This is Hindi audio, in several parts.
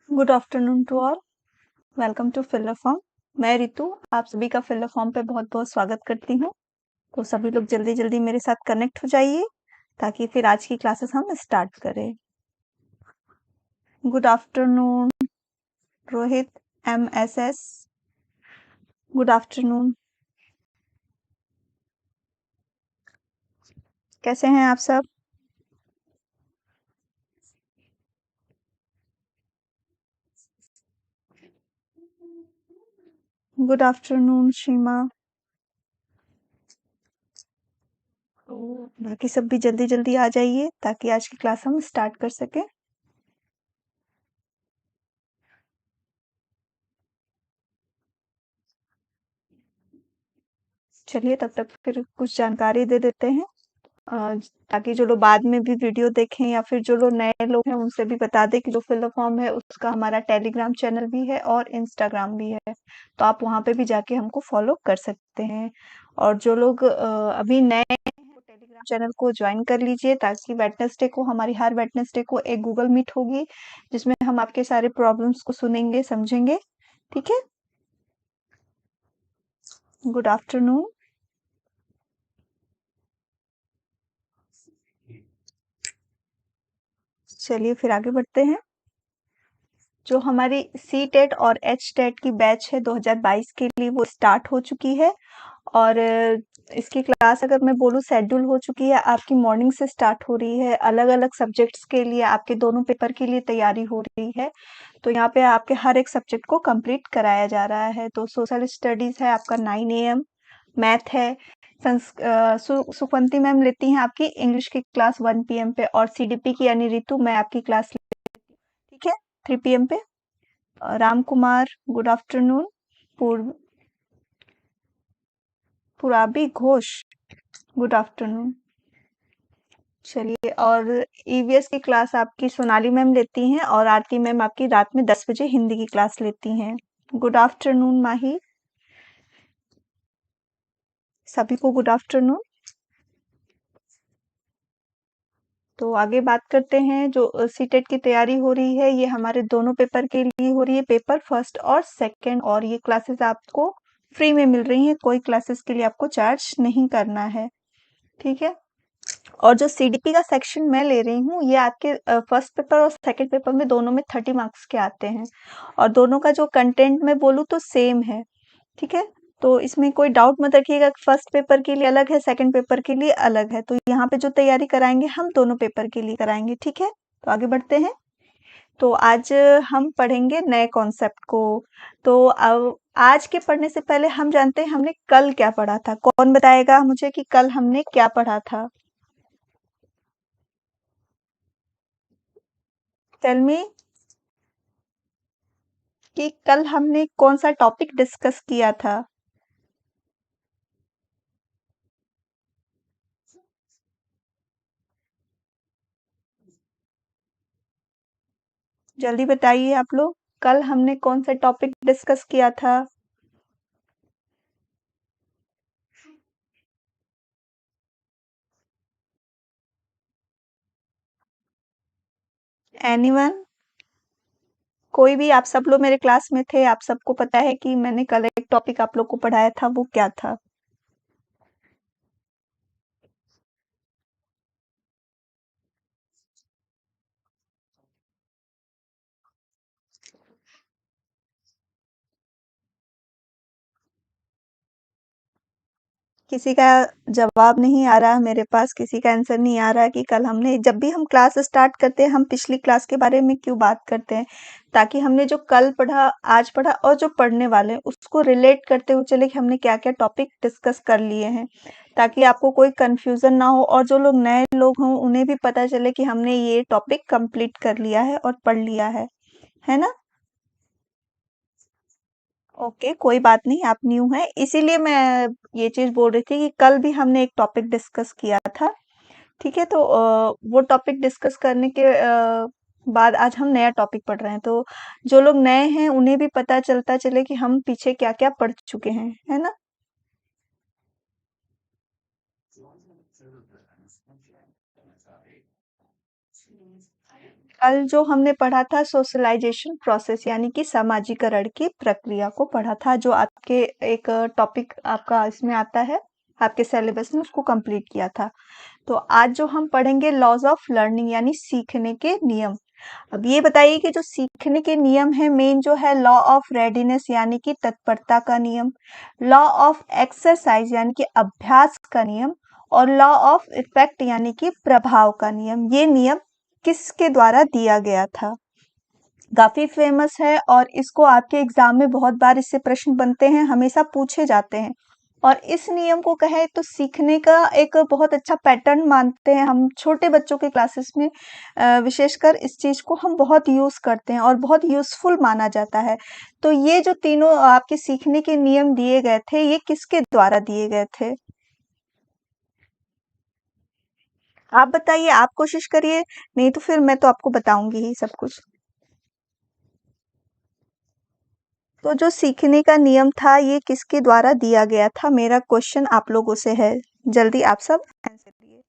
Good afternoon to all. Welcome to filler form. मैं रितु आप सभी का फिलर फॉर्म पे बहुत बहुत स्वागत करती हूँ। तो सभी लोग जल्दी जल्दी मेरे साथ कनेक्ट हो जाइए ताकि फिर आज की क्लासेस हम स्टार्ट करें। Good afternoon Rohit MSS। Good afternoon, कैसे हैं आप सब? गुड आफ्टरनून सीमा। बाकी सब भी जल्दी जल्दी आ जाइए ताकि आज की क्लास हम स्टार्ट कर सकें। चलिए तब तक फिर कुछ जानकारी दे देते हैं ताकि जो लोग बाद में भी वीडियो देखें या फिर जो लोग नए लोग हैं उनसे भी बता दें कि जो फिलर फॉर्म है उसका हमारा टेलीग्राम चैनल भी है और इंस्टाग्राम भी है, तो आप वहाँ पे भी जाके हमको फॉलो कर सकते हैं। और जो लोग अभी नए हैं वो टेलीग्राम चैनल को ज्वाइन कर लीजिए ताकि वेडनेसडे को हमारी हर वेडनेसडे को एक गूगल मीट होगी जिसमें हम आपके सारे प्रॉब्लम्स को सुनेंगे समझेंगे। ठीक है, गुड आफ्टरनून। चलिए फिर आगे बढ़ते हैं। जो हमारी सी टेट और एच टेट की बैच है 2022 के लिए वो स्टार्ट हो चुकी है और इसकी क्लास अगर मैं बोलूँ शेड्यूल हो चुकी है, आपकी मॉर्निंग से स्टार्ट हो रही है। अलग अलग सब्जेक्ट्स के लिए आपके दोनों पेपर के लिए तैयारी हो रही है। तो यहाँ पे आपके हर एक सब्जेक्ट को कंप्लीट कराया जा रहा है। तो सोशल स्टडीज है आपका 9 AM, मैथ है सुखवंती मैम लेती हैं आपकी इंग्लिश की क्लास 1 PM पे और CDP की यानी रितु मैं आपकी क्लास ठीक है 3 PM पे। Ram Kumar good afternoon. पूर्व पुराबी घोष गुड आफ्टरनून। चलिए और EVS की क्लास आपकी सोनाली मैम लेती हैं और आरती मैम आपकी रात में 10 बजे हिंदी की क्लास लेती हैं। गुड आफ्टरनून माही, सभी को गुड आफ्टरनून। तो आगे बात करते हैं। जो सीटेट की तैयारी हो रही है ये हमारे दोनों पेपर के लिए हो रही है, पेपर फर्स्ट और सेकंड, और ये क्लासेस आपको फ्री में मिल रही हैं, कोई क्लासेस के लिए आपको चार्ज नहीं करना है। ठीक है, और जो CDP का सेक्शन मैं ले रही हूँ ये आपके फर्स्ट पेपर और सेकंड पेपर में दोनों में 30 मार्क्स के आते हैं और दोनों का जो कंटेंट मैं बोलूँ तो सेम है। ठीक है, तो इसमें कोई डाउट मत रखिएगा। फर्स्ट पेपर के लिए अलग है, सेकंड पेपर के लिए अलग है। तो यहाँ पे जो तैयारी कराएंगे हम दोनों पेपर के लिए कराएंगे। ठीक है, तो आगे बढ़ते हैं। तो आज हम पढ़ेंगे नए कॉन्सेप्ट को। तो अब आज के पढ़ने से पहले हम जानते हैं हमने कल क्या पढ़ा था। कौन बताएगा मुझे कि कल हमने क्या पढ़ा था? टेल मी कि कल हमने कौन सा टॉपिक डिस्कस किया था? जल्दी बताइए आप लोग, कल हमने कौन सा टॉपिक डिस्कस किया था? एनीवन? कोई भी? आप सब लोग मेरे क्लास में थे, आप सबको पता है कि मैंने कल एक टॉपिक आप लोग को पढ़ाया था, वो क्या था? किसी का जवाब नहीं आ रहा मेरे पास, किसी का आंसर नहीं आ रहा कि कल हमने, जब भी हम क्लास स्टार्ट करते हैं हम पिछली क्लास के बारे में क्यों बात करते हैं, ताकि हमने जो कल पढ़ा आज पढ़ा और जो पढ़ने वाले हैं उसको रिलेट करते हुए चले कि हमने क्या क्या टॉपिक डिस्कस कर लिए हैं, ताकि आपको कोई कंफ्यूजन ना हो और जो लोग नए लोग हों उन्हें भी पता चले कि हमने ये टॉपिक कंप्लीट कर लिया है और पढ़ लिया है ना? ओके, कोई बात नहीं, आप न्यू हैं, इसीलिए मैं ये चीज़ बोल रही थी कि कल भी हमने एक टॉपिक डिस्कस किया था, ठीक है? तो वो टॉपिक डिस्कस करने के बाद आज हम नया टॉपिक पढ़ रहे हैं, तो जो लोग नए हैं, उन्हें भी पता चलता चले कि हम पीछे क्या-क्या पढ़ चुके हैं, है ना? कल जो हमने पढ़ा था सोशलाइज़ेशन प्रोसेस यानी कि सामाजिकरण की प्रक्रिया को पढ़ा था, जो आपके एक टॉपिक आपका इसमें आता है, आपके सिलेबस में उसको कंप्लीट किया था। तो आज जो हम पढ़ेंगे लॉज़ ऑफ लर्निंग यानी सीखने के नियम। अब ये बताइए कि जो सीखने के नियम है मेन जो है लॉ ऑफ रेडीनेस यानी कि तत्परता का नियम, लॉ ऑफ एक्सरसाइज यानी कि अभ्यास का नियम और लॉ ऑफ इफेक्ट यानी कि प्रभाव का नियम। ये नियम किसके द्वारा दिया गया था? काफी फेमस है और इसको आपके एग्जाम में बहुत बार इससे प्रश्न बनते हैं, हमेशा पूछे जाते हैं। और इस नियम को कहे तो सीखने का एक बहुत अच्छा पैटर्न मानते हैं हम छोटे बच्चों के क्लासेस में। विशेषकर इस चीज को हम बहुत यूज करते हैं और बहुत यूजफुल माना जाता है। तो ये जो तीनों आपके सीखने के नियम दिए गए थे, ये किसके द्वारा दिए गए थे? आप बताइए, आप कोशिश करिए, नहीं तो फिर मैं तो आपको बताऊंगी ही सब कुछ। तो जो सीखने का नियम था ये किसके द्वारा दिया गया था? मेरा क्वेश्चन आप लोगों से है, जल्दी आप सब आंसर दिए।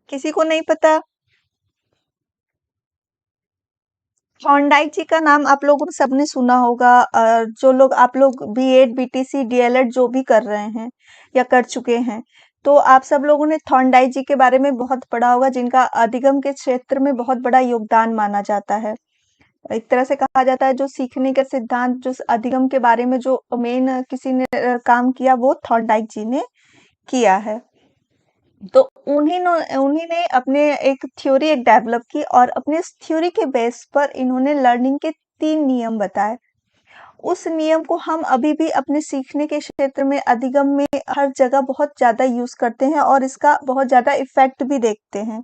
किसी को नहीं पता? थॉर्नडाइक जी का नाम आप लोगों ने सबने सुना होगा। जो लोग आप लोग बीएड बीटीसी डीएलएड जो भी कर रहे हैं या कर चुके हैं, तो आप सब लोगों ने थॉर्नडाइक जी के बारे में बहुत पढ़ा होगा, जिनका अधिगम के क्षेत्र में बहुत बड़ा योगदान माना जाता है। एक तरह से कहा जाता है जो सीखने के सिद्धांत जो अधिगम के बारे में जो मेन किसी ने काम किया वो थॉर्नडाइक जी ने किया है। तो उन्हीं ने अपने एक थ्योरी एक डेवलप की और अपने इस थ्योरी के बेस पर इन्होंने लर्निंग के 3 नियम बताए। उस नियम को हम अभी भी अपने सीखने के क्षेत्र में अधिगम में हर जगह बहुत ज़्यादा यूज़ करते हैं और इसका बहुत ज़्यादा इफ़ेक्ट भी देखते हैं।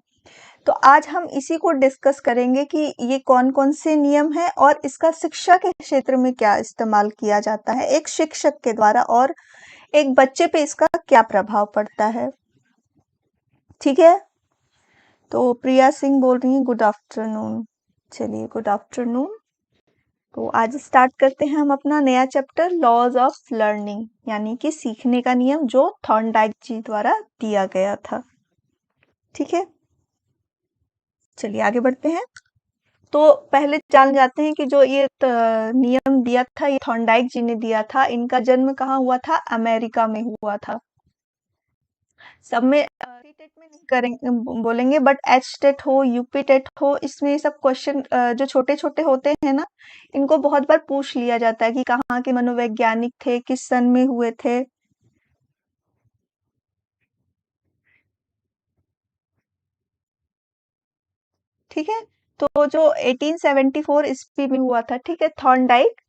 तो आज हम इसी को डिस्कस करेंगे कि ये कौन-कौन से नियम हैं और इसका शिक्षा के क्षेत्र में क्या इस्तेमाल किया जाता है, एक शिक्षक के द्वारा और एक बच्चे पे इसका क्या प्रभाव पड़ता है। ठीक है? तो प्रिया सिंह बोल रही हैं गुड आफ्टरनून। चलिए गुड आफ्टरनून। तो आज स्टार्ट करते हैं हम अपना नया चैप्टर लॉज ऑफ लर्निंग यानी कि सीखने का नियम जो थॉर्नडाइक जी द्वारा दिया गया था। ठीक है, चलिए आगे बढ़ते हैं। तो पहले जान जाते हैं कि जो ये नियम दिया था ये थॉर्नडाइक जी ने दिया था। इनका जन्म कहाँ हुआ था? अमेरिका में हुआ था। सब में सी टेट में नहीं करेंगे बोलेंगे, बट एच टेट हो यूपी टेट हो इसमें ये सब क्वेश्चन जो छोटे छोटे होते हैं ना, इनको बहुत बार पूछ लिया जाता है कि कहाँ के मनोवैज्ञानिक थे, किस सन में हुए थे। ठीक है, तो जो 1874 ईस्वी में हुआ था, ठीक है, थॉर्नडाइक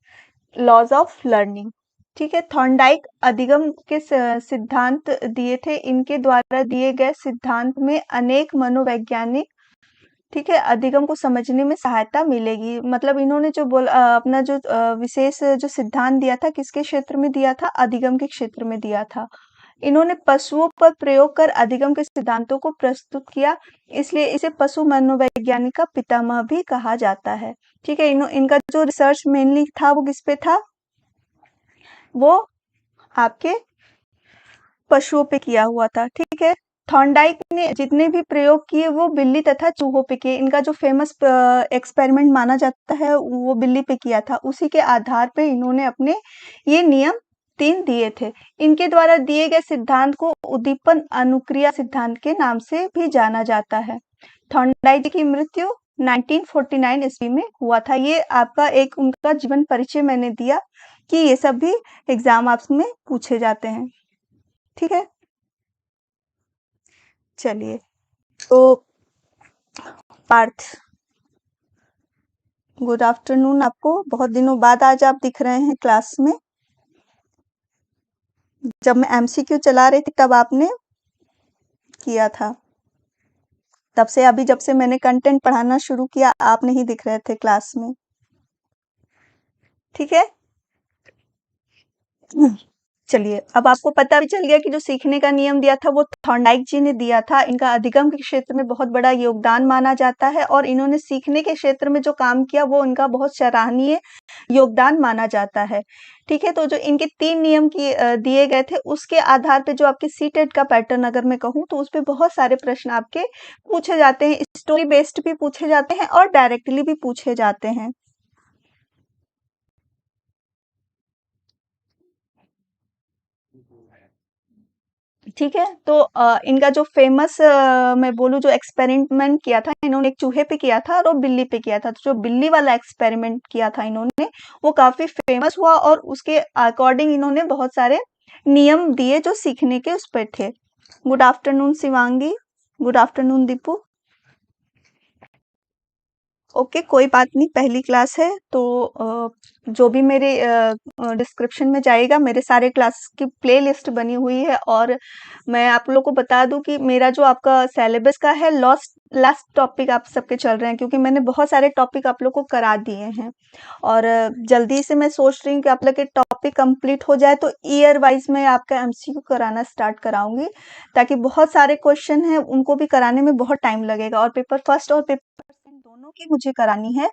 लॉज ऑफ लर्निंग। ठीक है, थॉर्नडाइक अधिगम के सिद्धांत दिए थे। इनके द्वारा दिए गए सिद्धांत में अनेक मनोवैज्ञानिक, ठीक है, अधिगम को समझने में सहायता मिलेगी। मतलब इन्होंने जो अपना जो विशेष जो सिद्धांत दिया था किसके क्षेत्र में दिया था? अधिगम के क्षेत्र में दिया था। इन्होंने पशुओं पर प्रयोग कर अधिगम के सिद्धांतों को प्रस्तुत किया, इसलिए इसे पशु मनोवैज्ञानिक का पितामह भी कहा जाता है। ठीक है, इनका जो रिसर्च मेनली था वो किस पे था? वो आपके पशुओं पे किया हुआ था। ठीक है, थॉर्नडाइक ने जितने भी प्रयोग किए वो बिल्ली तथा चूहों पे किए। इनका जो फेमस एक्सपेरिमेंट माना जाता है वो बिल्ली पे किया था। उसी के आधार पे इन्होंने अपने ये नियम 3 दिए थे। इनके द्वारा दिए गए सिद्धांत को उद्दीपन अनुक्रिया सिद्धांत के नाम से भी जाना जाता है। थॉर्नडाइक की मृत्यु 1949 ईस्वी में हुआ था। ये आपका एक उनका जीवन परिचय मैंने दिया कि ये सब भी एग्जाम आपस में पूछे जाते हैं। ठीक है, चलिए। तो पार्थ, गुड आफ्टरनून। आपको बहुत दिनों बाद आज आप दिख रहे हैं क्लास में। जब मैं एमसीक्यू चला रही थी तब आपने किया था। तब से अभी जब से मैंने कंटेंट पढ़ाना शुरू किया, आप नहीं दिख रहे थे क्लास में। ठीक है? चलिए, अब आपको पता भी चल गया कि जो सीखने का नियम दिया था वो थॉर्नडाइक जी ने दिया था। इनका अधिगम के क्षेत्र में बहुत बड़ा योगदान माना जाता है और इन्होंने सीखने के क्षेत्र में जो काम किया वो इनका बहुत सराहनीय योगदान माना जाता है। ठीक है? तो जो इनके 3 नियम दिए गए थे उसके आधार पे जो आपके सीटेट का पैटर्न अगर मैं कहूँ तो उसपे बहुत सारे प्रश्न आपके पूछे जाते हैं। स्टोरी बेस्ड भी पूछे जाते हैं और डायरेक्टली भी पूछे जाते हैं। ठीक है? तो इनका जो फेमस मैं बोलूँ जो एक्सपेरिमेंट किया था इन्होंने एक चूहे पे किया था और वो बिल्ली पे किया था। तो जो बिल्ली वाला एक्सपेरिमेंट किया था इन्होंने वो काफ़ी फेमस हुआ और उसके अकॉर्डिंग इन्होंने बहुत सारे नियम दिए जो सीखने के उस पे थे। Good afternoon Shivangi, good afternoon Deepu. Okay, कोई बात नहीं, पहली क्लास है तो जो भी मेरे डिस्क्रिप्शन में जाएगा मेरे सारे क्लास की प्लेलिस्ट बनी हुई है और मैं आप लोगों को बता दूं कि मेरा जो आपका सिलेबस का है लास्ट लास्ट टॉपिक आप सबके चल रहे हैं क्योंकि मैंने बहुत सारे टॉपिक आप लोग को करा दिए हैं और जल्दी से मैं सोच रही हूँ कि आप लोग के टॉपिक कंप्लीट हो जाए तो ईयर वाइज मैं आपका एमसीक्यू कराना स्टार्ट कराऊंगी ताकि बहुत सारे क्वेश्चन हैं उनको भी कराने में बहुत टाइम लगेगा और पेपर फर्स्ट और पेपर सेकंड दोनों की मुझे करानी है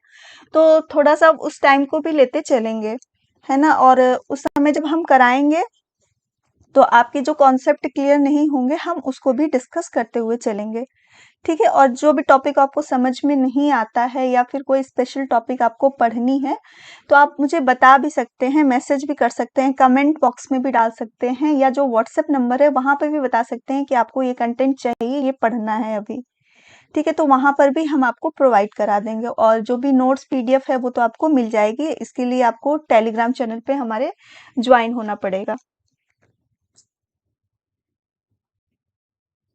तो थोड़ा-सा उस टाइम को भी लेते चलेंगे, है ना? और उस समय जब हम कराएँगे, तो आपके जो कॉन्सेप्ट क्लियर नहीं होंगे, हम उसको भी डिस्कस करते हुए चलेंगे, ठीक है? और जो भी टॉपिक आपको समझ में नहीं आता है या फिर कोई स्पेशल टॉपिक आपको पढ़नी है, तो आप मुझे बता भी सकते हैं, मैसेज भी कर सकते हैं, कमेंट बॉक्स में भी डाल सकते हैं या जो व्हाट्सएप नंबर है, वहाँ पे भी बता सकते हैं कि आपको ये कंटेंट चाहिए, ये पढ़ना है अभी। ठीक है, तो वहाँ पर भी हम आपको प्रोवाइड करा देंगे और जो भी नोट्स पीडीएफ है वो तो आपको मिल जाएगी। इसके लिए आपको टेलीग्राम चैनल पे हमारे ज्वाइन होना पड़ेगा।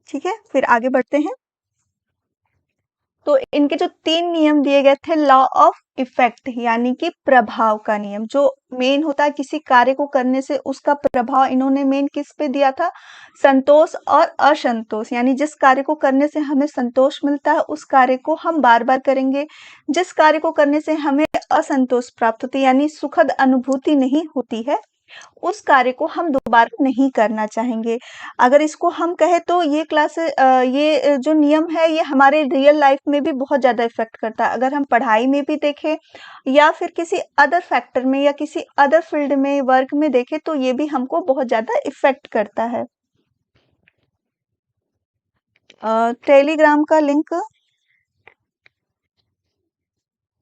ठीक है, फिर आगे बढ़ते हैं। तो इनके जो 3 नियम दिए गए थे लॉ ऑफ इफेक्ट यानी कि प्रभाव का नियम जो मेन होता है किसी कार्य को करने से उसका प्रभाव इन्होंने मेन किस पे दिया था संतोष और असंतोष यानी जिस कार्य को करने से हमें संतोष मिलता है उस कार्य को हम बार बार करेंगे जिस कार्य को करने से हमें असंतोष प्राप्त होती है यानी सुखद अनुभूति नहीं होती है उस कार्य को हम दोबारा नहीं करना चाहेंगे। अगर इसको हम कहें तो ये जो नियम है ये हमारे रियल लाइफ में भी बहुत ज़्यादा इफ़ेक्ट करता है। अगर हम पढ़ाई में भी देखें या फिर किसी अदर फैक्टर में या किसी अदर फील्ड में वर्क में देखें तो ये भी हमको बहुत ज़्यादा इफ़ेक्ट करता है। टेलीग्राम का लिंक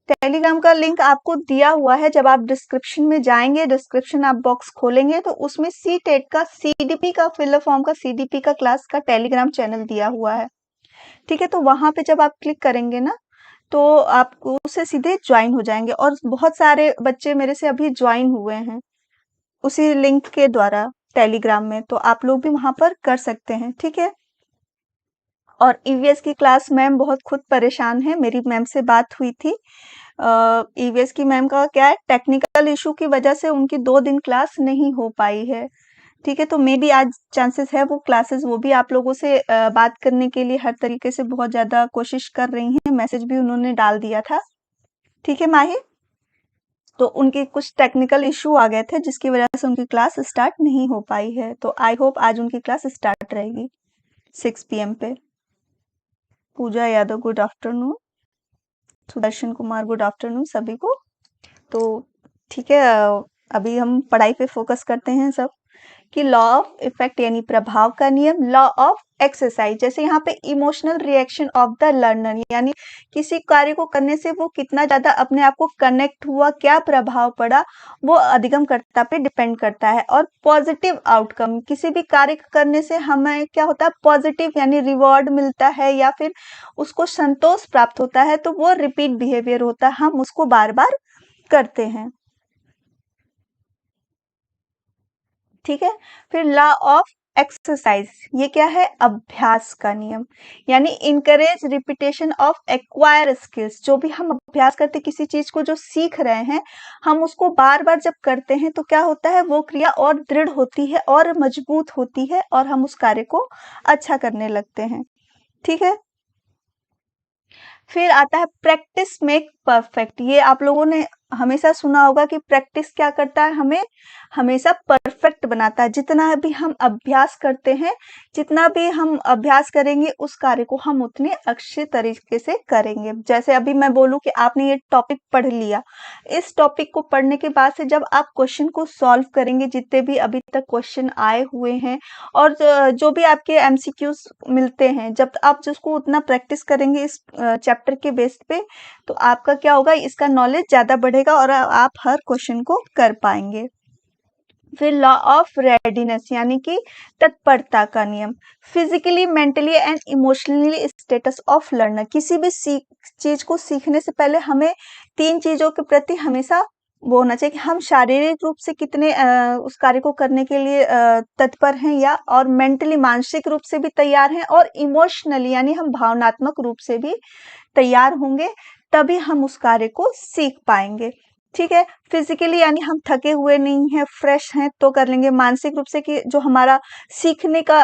टेलीग्राम का लिंक आपको दिया हुआ है जब आप डिस्क्रिप्शन में जाएंगे डिस्क्रिप्शन आप बॉक्स खोलेंगे तो उसमें सी टेट का सीडीपी का फिलर फॉर्म का सीडीपी का क्लास का टेलीग्राम चैनल दिया हुआ है ठीक है तो वहां पे जब आप क्लिक करेंगे ना तो आप उससे सीधे ज्वाइन हो जाएंगे और बहुत सारे बच्चे मेरे से अभी ज्वाइन हुए हैं उसी लिंक के द्वारा टेलीग्राम में तो आप लोग भी वहां पर कर सकते हैं ठीक है और ईवीएस की क्लास मैम बहुत खुद परेशान है मेरी मैम से बात हुई थी ईवीएस की मैम का क्या है टेक्निकल इशू की वजह से उनकी 2 दिन क्लास नहीं हो पाई है ठीक है तो मे बी आज चांसेस है वो क्लासेस वो भी आप लोगों से बात करने के लिए हर तरीके से बहुत ज्यादा कोशिश कर रही हैं मैसेज भी उन्होंने डाल दिया था ठीक है माही तो उनके कुछ टेक्निकल इशू आ गए थे जिसकी वजह से उनकी क्लास स्टार्ट नहीं हो पाई है तो आई होप आज उनकी क्लास स्टार्ट रहेगी 6 PM पे Pooja Yadav good afternoon Sudarshan Kumar good afternoon सभी को तो ठीक है अभी हम पढ़ाई पे फोकस करते हैं सब कि लॉ ऑफ इफेक्ट यानी प्रभाव का नियम लॉ ऑफ एक्सरसाइज जैसे यहाँ पे emotional reaction of the learner यानी किसी कार्य को करने से वो कितना ज्यादा अपने आप को कनेक्ट हुआ क्या प्रभाव पड़ा वो अधिगमकर्ता पे डिपेंड करता है और पॉजिटिव आउटकम किसी भी कार्य करने से हमें क्या होता है पॉजिटिव यानी रिवॉर्ड मिलता है या फिर उसको संतोष प्राप्त होता है तो वो रिपीट बिहेवियर होता है हम उसको बार बार करते हैं ठीक है फिर लॉ ऑफ एक्सरसाइज, ये क्या है? अभ्यास का नियम। यानी encourage repetition of acquire skills, जो भी हम अभ्यास करते किसी चीज को जो सीख रहे हैं, हम उसको बार बार जब करते हैं तो क्या होता है, वो क्रिया और दृढ़ होती है और मजबूत होती है और हम उस कार्य को अच्छा करने लगते हैं। ठीक है। फिर आता है प्रैक्टिस मेक परफेक्ट। ये आप लोगों ने हमेशा सुना होगा कि प्रैक्टिस क्या करता है, हमें हमेशा परफेक्ट बनाता है। जितना भी हम अभ्यास करते हैं, जितना भी हम अभ्यास करेंगे, उस कार्य को हम उतने अच्छे तरीके से करेंगे। जैसे अभी मैं बोलूं कि आपने ये टॉपिक पढ़ लिया, इस टॉपिक को पढ़ने के बाद से जब आप क्वेश्चन को सॉल्व करेंगे, जितने भी अभी तक क्वेश्चन आए हुए हैं और जो भी आपके एमसीक्यूज मिलते हैं, जब आप जिसको उतना प्रैक्टिस करेंगे इस चैप्टर के बेस पे, तो आपका क्या होगा, इसका नॉलेज ज्यादा बढ़ेगा और आप हर क्वेश्चन को कर पाएंगे। फिर लॉ ऑफ रेडीनेस, यानी कि तत्परता का नियम। Physically, mentally and emotionally status of learner. किसी भी चीज को सीखने से पहले हमें तीन चीजों के प्रति हमेशा वो होना चाहिए कि हम शारीरिक रूप से कितने उस कार्य को करने के लिए तत्पर हैं, या और मेंटली मानसिक रूप से भी तैयार हैं, और इमोशनली यानी हम भावनात्मक रूप से भी तैयार होंगे, तभी हम उस कार्य को सीख पाएंगे। ठीक है। फिजिकली यानी हम थके हुए नहीं हैं, फ्रेश हैं तो कर लेंगे। मानसिक रूप से कि जो हमारा सीखने का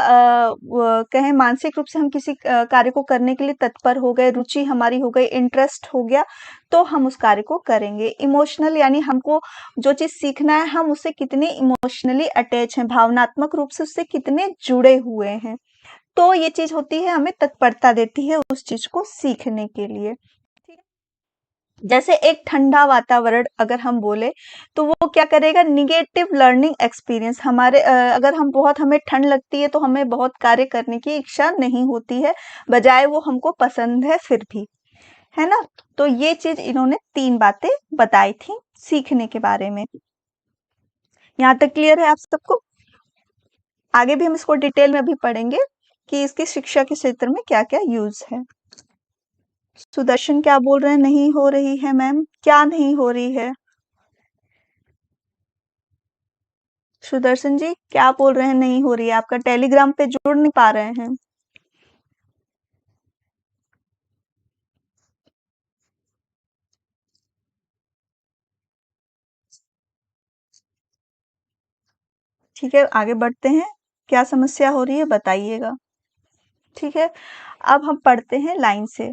कहें, मानसिक रूप से हम किसी कार्य को करने के लिए तत्पर हो गए, रुचि हमारी हो गई, इंटरेस्ट हो गया, तो हम उस कार्य को करेंगे। इमोशनल यानी हमको जो चीज सीखना है, हम उससे कितने इमोशनली अटैच हैं, भावनात्मक रूप से उससे कितने जुड़े हुए हैं, तो ये चीज होती है, हमें तत्परता देती है उस चीज को सीखने के लिए। ठीक है। जैसे एक ठंडा वातावरण अगर हम बोले, तो वो क्या करेगा, निगेटिव लर्निंग एक्सपीरियंस। हमारे अगर हम बहुत हमें ठंड लगती है तो हमें बहुत कार्य करने की इच्छा नहीं होती है, बजाय वो हमको पसंद है फिर भी, है ना। तो ये चीज इन्होंने तीन बातें बताई थी सीखने के बारे में। यहाँ तक क्लियर है आप सबको? आगे भी हम इसको डिटेल में अभी पढ़ेंगे कि इसकी शिक्षा के क्षेत्र में क्या क्या यूज है। सुदर्शन क्या बोल रहे हैं, नहीं हो रही है मैम? क्या नहीं हो रही है? सुदर्शन जी क्या बोल रहे हैं, नहीं हो रही है? आपका टेलीग्राम पे जुड़ नहीं पा रहे हैं? ठीक है, आगे बढ़ते हैं। क्या समस्या हो रही है बताइएगा। ठीक है। अब हम पढ़ते हैं लाइन से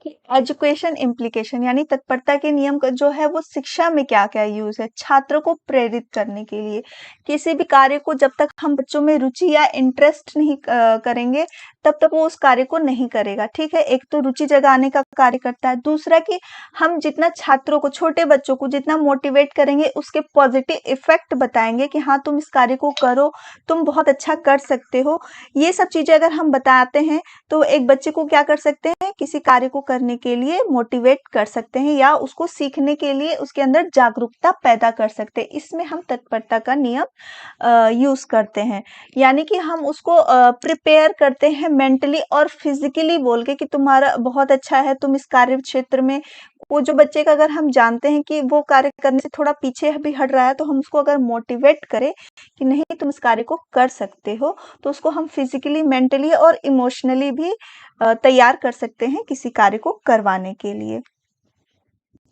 कि एजुकेशन इम्प्लीकेशन, यानी तत्परता के नियम का जो है वो शिक्षा में क्या क्या यूज है, छात्रों को प्रेरित करने के लिए। किसी भी कार्य को जब तक हम बच्चों में रुचि या इंटरेस्ट नहीं करेंगे, तब तक वो उस कार्य को नहीं करेगा। ठीक है। एक तो रुचि जगाने का कार्य करता है, दूसरा कि हम जितना छात्रों को, छोटे बच्चों को जितना मोटिवेट करेंगे, उसके पॉजिटिव इफेक्ट बताएंगे कि हाँ तुम इस कार्य को करो, तुम बहुत अच्छा कर सकते हो, ये सब चीजें अगर हम बताते हैं, तो एक बच्चे को क्या कर सकते हैं, किसी कार्य को करने के लिए मोटिवेट कर सकते हैं, या उसको सीखने के लिए उसके अंदर जागरूकता पैदा कर सकते हैं। इसमें हम तत्परता का नियम यूज करते हैं, यानी कि हम उसको प्रिपेयर करते हैं मेंटली और फिजिकली बोल के कि तुम्हारा बहुत अच्छा है, तुम इस कार्य क्षेत्र में, वो जो बच्चे का अगर हम जानते हैं कि वो कार्य करने से थोड़ा पीछे भी हट रहा है, तो हम उसको अगर मोटिवेट करें कि नहीं तुम इस कार्य को कर सकते हो, तो उसको हम फिजिकली, मेंटली और इमोशनली भी तैयार कर सकते हैं किसी कार्य को करवाने के लिए।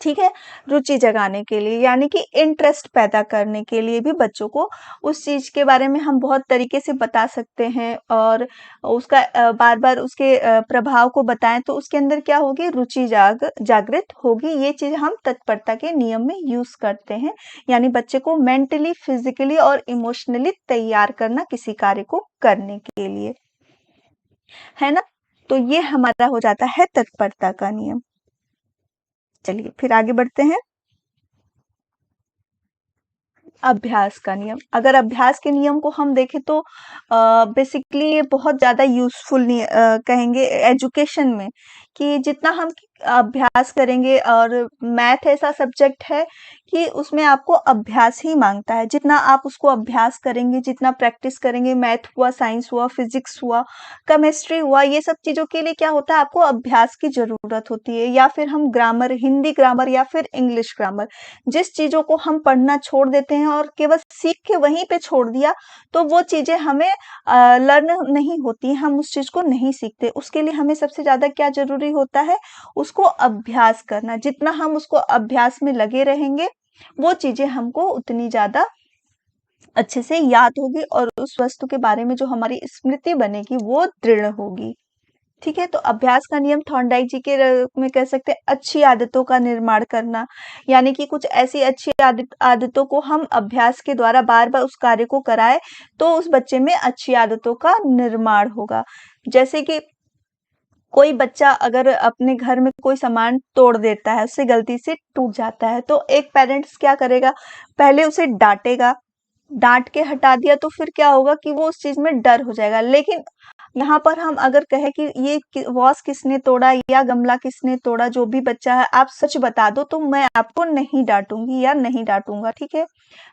ठीक है। रुचि जगाने के लिए, यानी कि इंटरेस्ट पैदा करने के लिए भी बच्चों को उस चीज के बारे में हम बहुत तरीके से बता सकते हैं, और उसका बार बार उसके प्रभाव को बताएं, तो उसके अंदर क्या होगी, रुचि जागृत होगी। ये चीज हम तत्परता के नियम में यूज करते हैं, यानी बच्चे को मेंटली, फिजिकली और इमोशनली तैयार करना किसी कार्य को करने के लिए, है ना। तो ये हमारा हो जाता है तत्परता का नियम। चलिए फिर आगे बढ़ते हैं। अभ्यास का नियम, अगर अभ्यास के नियम को हम देखें तो बेसिकली ये बहुत ज्यादा यूजफुल कहेंगे एजुकेशन में, कि जितना हम अभ्यास करेंगे, और मैथ ऐसा सब्जेक्ट है कि उसमें आपको अभ्यास ही मांगता है। जितना आप उसको अभ्यास करेंगे, जितना प्रैक्टिस करेंगे, मैथ हुआ, साइंस हुआ, फिजिक्स हुआ, केमिस्ट्री हुआ, ये सब चीज़ों के लिए क्या होता है, आपको अभ्यास की ज़रूरत होती है। या फिर हम ग्रामर, हिंदी ग्रामर या फिर इंग्लिश ग्रामर, जिस चीज़ों को हम पढ़ना छोड़ देते हैं और केवल सीख के वहीं पे छोड़ दिया, तो वो चीज़ें हमें लर्न नहीं होती हैं, हम उस चीज़ को नहीं सीखते। उसके लिए हमें सबसे ज़्यादा क्या ज़रूरी होता है, उसको अभ्यास करना। जितना हम उसको अभ्यास में लगे रहेंगे, वो चीज़ें हमको उतनी ज़्यादा अच्छे से याद होगी, और उस वस्तु के बारे में जो हमारी स्मृति बनेगी वो दृढ़ होगी। ठीक है, तो अभ्यास का नियम थॉर्नडाइक जी के में कह सकते हैं अच्छी आदतों का निर्माण करना, यानी कि कुछ ऐसी अच्छी आदतों को हम अभ्यास के द्वारा बार-बार उस कार्य को कराएँ, तो उस बच्चे में अच्छी आदतों का निर्माण होगा। जैसे कि कोई बच्चा अगर अपने घर में कोई सामान तोड़ देता है, उससे गलती से टूट जाता है, तो एक पेरेंट्स क्या करेगा, पहले उसे डाँटेगा, डाँट के हटा दिया तो फिर क्या होगा कि वो उस चीज़ में डर हो जाएगा। लेकिन यहाँ पर हम अगर कहें कि ये वॉस किसने तोड़ा या गमला किसने तोड़ा, जो भी बच्चा है आप सच बता दो, तो मैं आपको नहीं डांटूंगी या नहीं डांटूंगा। ठीक है,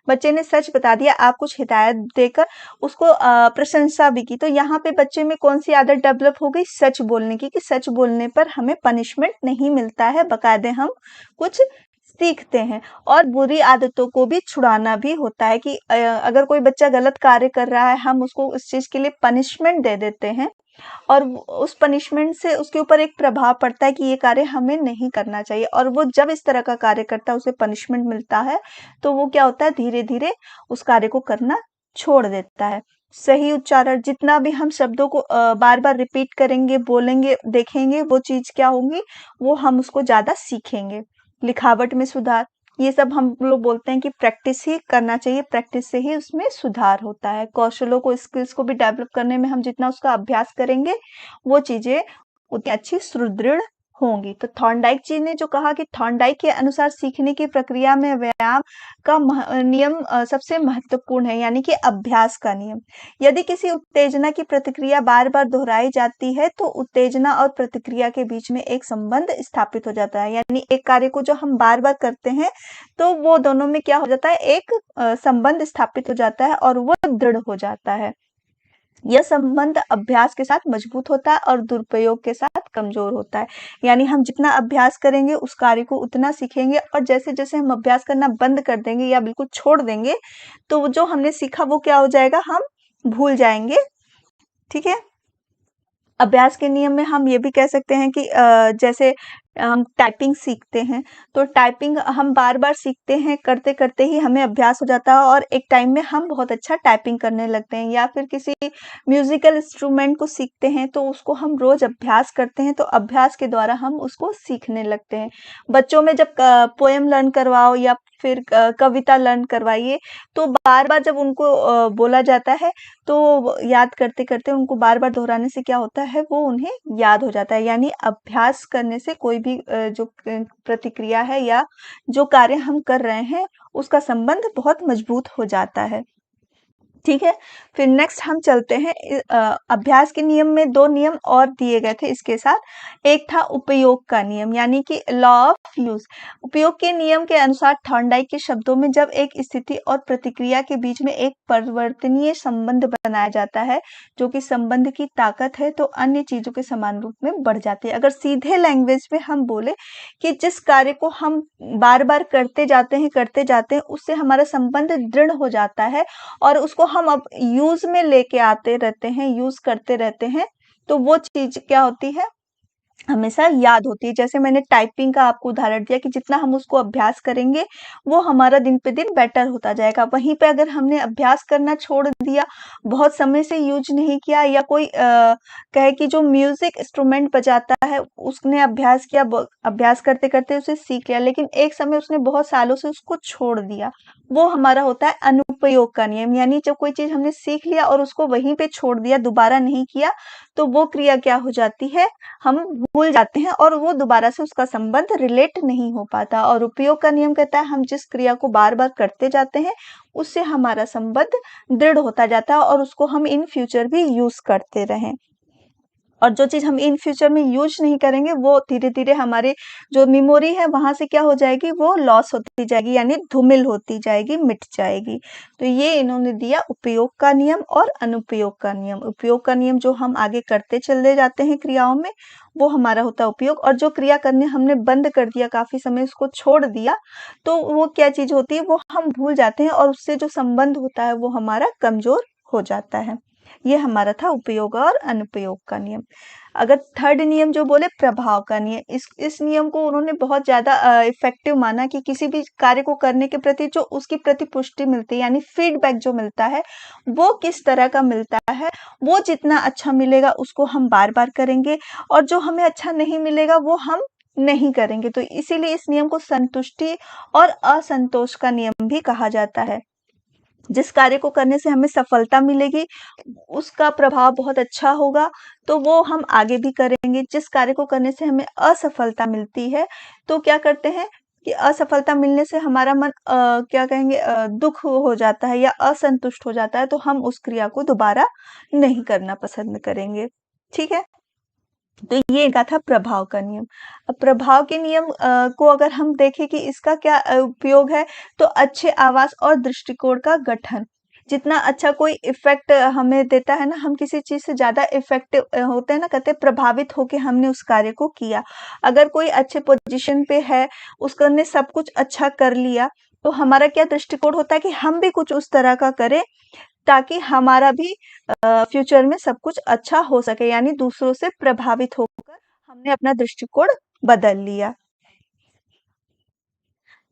बच्चे ने सच बता दिया, आप कुछ हिदायत देकर उसको प्रशंसा भी की, तो यहाँ पे बच्चे में कौन सी आदत डेवलप हो गई, सच बोलने की, कि सच बोलने पर हमें पनिशमेंट नहीं मिलता है, बकायदे हम कुछ सीखते हैं। और बुरी आदतों को भी छुड़ाना भी होता है कि अगर कोई बच्चा गलत कार्य कर रहा है, हम उसको उस चीज़ के लिए पनिशमेंट दे देते हैं, और उस पनिशमेंट से उसके ऊपर एक प्रभाव पड़ता है कि ये कार्य हमें नहीं करना चाहिए, और वो जब इस तरह का कार्य करता है, उसे पनिशमेंट मिलता है, तो वो क्या होता है, धीरे-धीरे उस कार्य को करना छोड़ देता है। सही उच्चारण, जितना भी हम शब्दों को बार-बार रिपीट करेंगे, बोलेंगे, देखेंगे, वो चीज़ क्या होंगी, वो हम उसको ज़्यादा सीखेंगे। लिखावट में सुधार, ये सब हम लोग बोलते हैं कि प्रैक्टिस ही करना चाहिए, प्रैक्टिस से ही उसमें सुधार होता है। कौशलों को, स्किल्स को भी डेवलप करने में हम जितना उसका अभ्यास करेंगे, वो चीज़ें उतनी अच्छी सुदृढ़ होंगी। तो थॉर्नडाइक जी ने जो कहा कि थॉर्नडाइक के अनुसार सीखने की प्रक्रिया में व्यायाम का नियम सबसे महत्वपूर्ण है, यानी कि अभ्यास का नियम। यदि किसी उत्तेजना की प्रतिक्रिया बार-बार दोहराई जाती है, तो उत्तेजना और प्रतिक्रिया के बीच में एक संबंध स्थापित हो जाता है। यानी एक कार्य को जो हम बार-बार करते हैं, तो वो दोनों में क्या हो जाता है, एक संबंध स्थापित हो जाता है और वो दृढ़ हो जाता है। यह संबंध अभ्यास के साथ मजबूत होता है और दुरुपयोग के साथ कमजोर होता है। यानी हम जितना अभ्यास करेंगे, उस कार्य को उतना सीखेंगे, और जैसे-जैसे हम अभ्यास करना बंद कर देंगे या बिल्कुल छोड़ देंगे, तो वो जो हमने सीखा वो क्या हो जाएगा, हम भूल जाएँगे। ठीक है? अभ्यास के नियम में हम ये भी कह सकते हैं कि जैसे हम टाइपिंग सीखते हैं, तो टाइपिंग हम बार-बार सीखते हैं, करते-करते ही हमें अभ्यास हो जाता है, और एक टाइम में हम बहुत अच्छा टाइपिंग करने लगते हैं। या फिर किसी म्यूज़िकल इंस्ट्रूमेंट को सीखते हैं, तो उसको हम रोज़ अभ्यास करते हैं, तो अभ्यास के द्वारा हम उसको सीखने लगते हैं। बच्चों में जब पोएम लर्न करवाओ या फिर कविता लर्न करवाइए, तो बार-बार जब उनको बोला जाता है, तो याद करते-करते उनको बार-बार दोहराने से क्या होता है, वो उन्हें याद हो जाता है। यानी अभ्यास करने से कोई भी जो प्रतिक्रिया है या जो कार्य हम कर रहे हैं, उसका संबंध बहुत मजबूत हो जाता है। ठीक है? फिर नेक्स्ट हम चलते हैं अभ्यास के नियम में 2 नियम और दिए गए थे इसके साथ। एक था उपयोग का नियम, यानी कि लॉ ऑफ यूज़। उपयोग के नियम के अनुसार थॉर्नडाइक के शब्दों में जब एक स्थिति और प्रतिक्रिया के बीच में एक परिवर्तनीय संबंध बनाया जाता है, जो कि संबंध की ताकत है, तो अन्य चीज़ों के समान रूप में बढ़ जाती है। अगर सीधे लैंग्वेज में हम बोले कि जिस कार्य को हम बार-बार करते जाते हैं, उससे हमारा संबंध दृढ़ हो जाता है, और उसको हम अब यूज़ में लेके आते रहते हैं, यूज़ करते रहते हैं, तो वो चीज़ क्या होती है, हमेशा याद होती है। जैसे मैंने टाइपिंग का आपको उदाहरण दिया कि जितना हम उसको अभ्यास करेंगे, वो हमारा दिन पे दिन बेटर होता जाएगा। वहीं पे अगर हमने अभ्यास करना छोड़ दिया, बहुत समय से यूज़ नहीं किया, या कोई कहे कि जो म्यूज़िक इंस्ट्रूमेंट बजाता है, उसने अभ्यास किया, अभ्यास करते-करते उसे सीख लिया, लेकिन एक समय उसने बहुत सालों से उसको छोड़ दिया। वो हमारा होता है अनुपयोग का नियम, यानी जब कोई चीज़ हमने सीख लिया और उसको वहीं पे छोड़ दिया, दोबारा नहीं किया, तो वो क्रिया क्या हो जाती है, हम भूल जाते हैं, और वो दोबारा से उसका संबंध रिलेट नहीं हो पाता। और उपयोग का नियम कहता है, हम जिस क्रिया को बार-बार करते जाते हैं, उससे हमारा संबंध दृढ़ होता जाता है, और उसको हम इन फ्यूचर भी यूज़ करते रहें। और जो चीज़ हम इन फ्यूचर में यूज़ नहीं करेंगे वो धीरे-धीरे हमारे जो मेमोरी है वहाँ से क्या हो जाएगी, वो लॉस होती जाएगी, यानी धूमिल होती जाएगी, मिट जाएगी। तो ये इन्होंने दिया उपयोग का नियम और अनुपयोग का नियम। उपयोग का नियम जो हम आगे करते चले जाते हैं क्रियाओं में, वो हमारा होता है उपयोग, और जो क्रिया करने हमने बंद कर दिया, काफ़ी समय उसको छोड़ दिया, तो वो क्या चीज़ होती है, वो हम भूल जाते हैं और उससे जो संबंध होता है वो हमारा कमज़ोर हो जाता है। ये हमारा था उपयोग और अनुपयोग का नियम। अगर थर्ड नियम जो बोले प्रभाव का नियम, इस नियम को उन्होंने बहुत ज़्यादा इफ़ेक्टिव माना कि किसी भी कार्य को करने के प्रति जो उसकी प्रतिपुष्टि मिलती है, यानी फीडबैक जो मिलता है, वो किस तरह का मिलता है, वो जितना अच्छा मिलेगा उसको हम बार-बार करेंगे, और जो हमें अच्छा नहीं मिलेगा वो हम नहीं करेंगे। तो इसीलिए इस नियम को संतुष्टि और असंतोष का नियम भी कहा जाता है। जिस कार्य को करने से हमें सफलता मिलेगी, उसका प्रभाव बहुत अच्छा होगा, तो वो हम आगे भी करेंगे। जिस कार्य को करने से हमें असफलता मिलती है, तो क्या करते हैं कि असफलता मिलने से हमारा मन क्या कहेंगे दुःख हो जाता है या असंतुष्ट हो जाता है, तो हम उस क्रिया को दोबारा नहीं करना पसंद करेंगे। ठीक है? तो ये इनका था प्रभाव का नियम। अब प्रभाव के नियम को अगर हम देखें कि इसका क्या उपयोग है, तो अच्छे आवास और दृष्टिकोण का गठन। जितना अच्छा कोई इफ़ेक्ट हमें देता है ना, हम किसी चीज़ से ज़्यादा इफ़ेक्टिव होते हैं ना, कहते हैं प्रभावित होके हमने उस कार्य को किया। अगर कोई अच्छे पोज़ीशन पे है, उसने सब कुछ अच्छा कर लिया, तो हमारा क्या दृष्टिकोण होता है कि हम भी कुछ उस तरह का करें, ताकि हमारा भी फ्यूचर में सब कुछ अच्छा हो सके, यानी दूसरों से प्रभावित होकर हमने अपना दृष्टिकोण बदल लिया।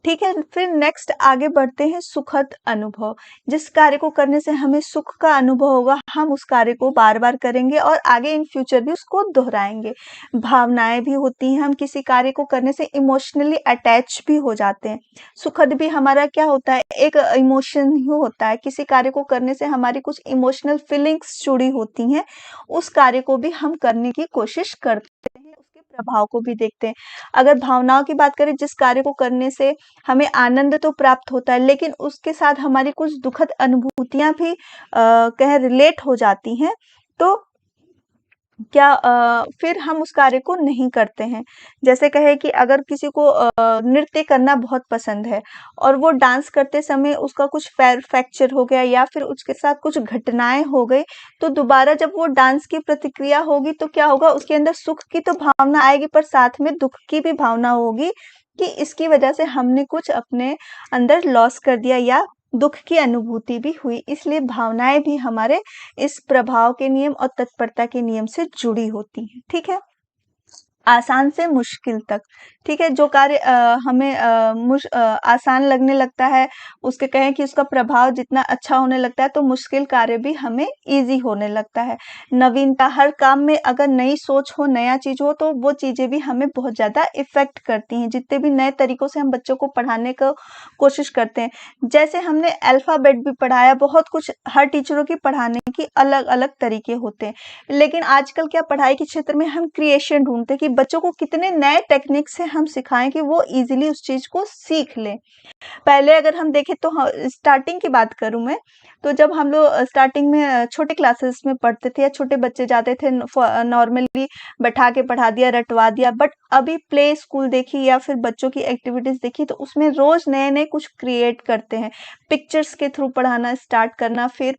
ठीक है, फिर नेक्स्ट आगे बढ़ते हैं सुखद अनुभव। जिस कार्य को करने से हमें सुख का अनुभव होगा, हम उस कार्य को बार-बार करेंगे और आगे इन फ्यूचर भी उसको दोहराएँगे। भावनाएँ भी होती हैं, हम किसी कार्य को करने से इमोशनली अटैच भी हो जाते हैं। सुखद भी हमारा क्या होता है, एक इमोशन ही होता है। किसी कार्य को करने से हमारी कुछ इमोशनल फीलिंग्स जुड़ी होती हैं, उस कार्य को भी हम करने की कोशिश करते हैं, उसके प्रभाव को भी देखते हैं। अगर भावनाओं की बात करें, जिस कार्य को करने से हमें आनंद तो प्राप्त होता है, लेकिन उसके साथ हमारी कुछ दुखद अनुभूतियाँ भी कहें रिलेट हो जाती हैं, तो क्या फिर हम उस कार्य को नहीं करते हैं। जैसे कहें कि अगर किसी को नृत्य करना बहुत पसंद है और वो डांस करते समय उसका कुछ पैर फ्रैक्चर हो गया या फिर उसके साथ कुछ घटनाएँ हो गई, तो दोबारा जब वो डांस की प्रतिक्रिया होगी तो क्या होगा, उसके अंदर सुख की तो भावना आएगी, पर साथ में दुःख की भी भावना होगी कि इसकी वजह से हमने कुछ अपने अंदर लॉस कर दिया या दुःख की अनुभूति भी हुई। इसलिए भावनाएँ भी हमारे इस प्रभाव के नियम और तत्परता के नियम से जुड़ी होती हैं। ठीक है? आसान से मुश्किल तक, ठीक है? जो कार्य हमें आसान लगने लगता है, उसके कहें कि उसका प्रभाव जितना अच्छा होने लगता है, तो मुश्किल कार्य भी हमें ईज़ी होने लगता है। नवीनता, हर काम में अगर नई सोच हो, नया चीज़ हो, तो वो चीज़ें भी हमें बहुत ज़्यादा इफ़ेक्ट करती हैं। जितने भी नए तरीकों से हम बच्चों को पढ़ाने को कोशिश करते हैं, जैसे हमने अल्फ़ाबेट भी पढ़ाया, बहुत कुछ हर टीचरों की पढ़ाने की अलग-अलग तरीके होते हैं। लेकिन आजकल क्या पढ़ाई के क्षेत्र में हम क्रिएशन ढूँढते हैं कि बच्चों को कितने नए टेक्निक से हम सिखाएँ कि वो ईज़िली उस चीज़ को सीख लें। पहले अगर हम देखें तो स्टार्टिंग की बात करूँ मैं, तो जब हम लोग स्टार्टिंग में छोटे क्लासेस में पढ़ते थे या छोटे बच्चे जाते थे नॉर्मली बैठा के पढ़ा दिया, रटवा दिया, बट अभी प्ले स्कूल देखिए या फिर बच्चों की एक्टिविटीज़ देखिए, तो उसमें रोज़ नए-नए कुछ क्रिएट करते हैं। पिक्चर्स के थ्रू पढ़ाना स्टार्ट करना, फिर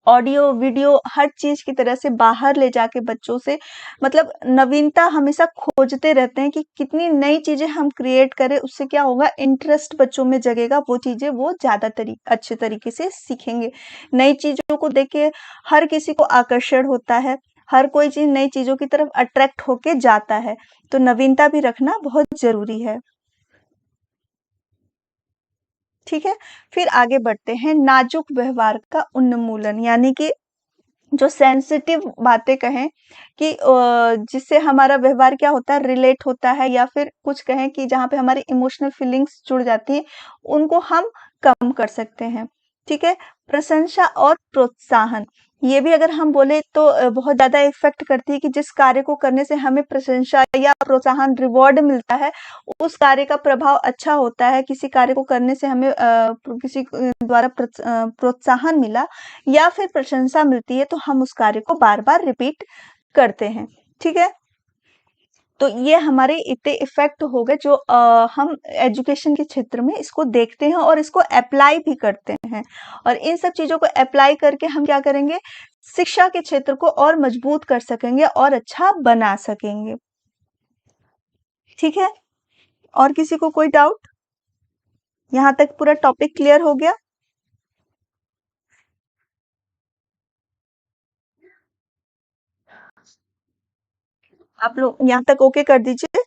ऑडियो, वीडियो हर चीज़ की तरह से बाहर ले जाके बच्चों से मतलब नवीनता हमेशा खोजते रहते हैं कि कितनी नई चीज़ें हम क्रिएट करें, उससे क्या होगा, इंटरेस्ट बच्चों में जगेगा, वो चीज़ें वो ज़्यादा अच्छे तरीके से सीखेंगे। नई चीज़ों को देख के हर किसी को आकर्षण होता है, हर कोई चीज़ नई चीज़ों की तरफ अट्रैक्ट होके जाता है, तो नवीनता भी रखना बहुत ज़रूरी है। ठीक है? फिर आगे बढ़ते हैं नाजुक व्यवहार का उन्मूलन, यानी कि जो सेंसिटिव बातें कहें कि जिससे हमारा व्यवहार क्या होता है, रिलेट होता है, या फिर कुछ कहें कि जहाँ पे हमारी इमोशनल फीलिंग्स जुड़ जाती हैं, उनको हम कम कर सकते हैं। ठीक है? प्रशंसा और प्रोत्साहन, ये भी अगर हम बोले तो बहुत ज़्यादा इफ़ेक्ट करती है कि जिस कार्य को करने से हमें प्रशंसा या प्रोत्साहन रिवॉर्ड मिलता है, उस कार्य का प्रभाव अच्छा होता है। किसी कार्य को करने से हमें किसी द्वारा प्रोत्साहन मिला या फिर प्रशंसा मिलती है, तो हम उस कार्य को बार-बार रिपीट करते हैं, ठीक है? तो ये हमारे इतने इफ़ेक्ट हो गए जो हम एजुकेशन के क्षेत्र में इसको देखते हैं और इसको अप्लाई भी करते हैं। और इन सब चीज़ों को अप्लाई करके हम क्या करेंगे, शिक्षा के क्षेत्र को और मजबूत कर सकेंगे और अच्छा बना सकेंगे। ठीक है? और किसी को कोई डाउट? यहाँ तक पूरा टॉपिक क्लियर हो गया? आप लोग यहाँ तक ओके कर दीजिए।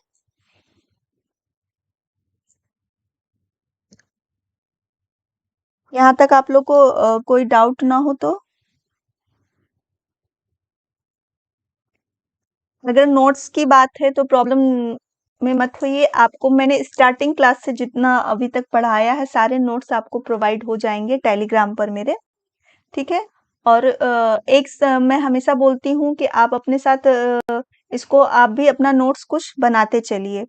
यहाँ तक आप लोग को कोई डाउट ना हो तो? अगर नोट्स की बात है तो प्रॉब्लम में मत होइए। आपको मैंने स्टार्टिंग क्लास से जितना अभी तक पढ़ाया है सारे नोट्स आपको प्रोवाइड हो जाएंगे टेलीग्राम पर मेरे, ठीक है? और मैं हमेशा बोलती हूँ कि आप अपने साथ इसको आप भी अपना नोट्स कुछ बनाते चलिए,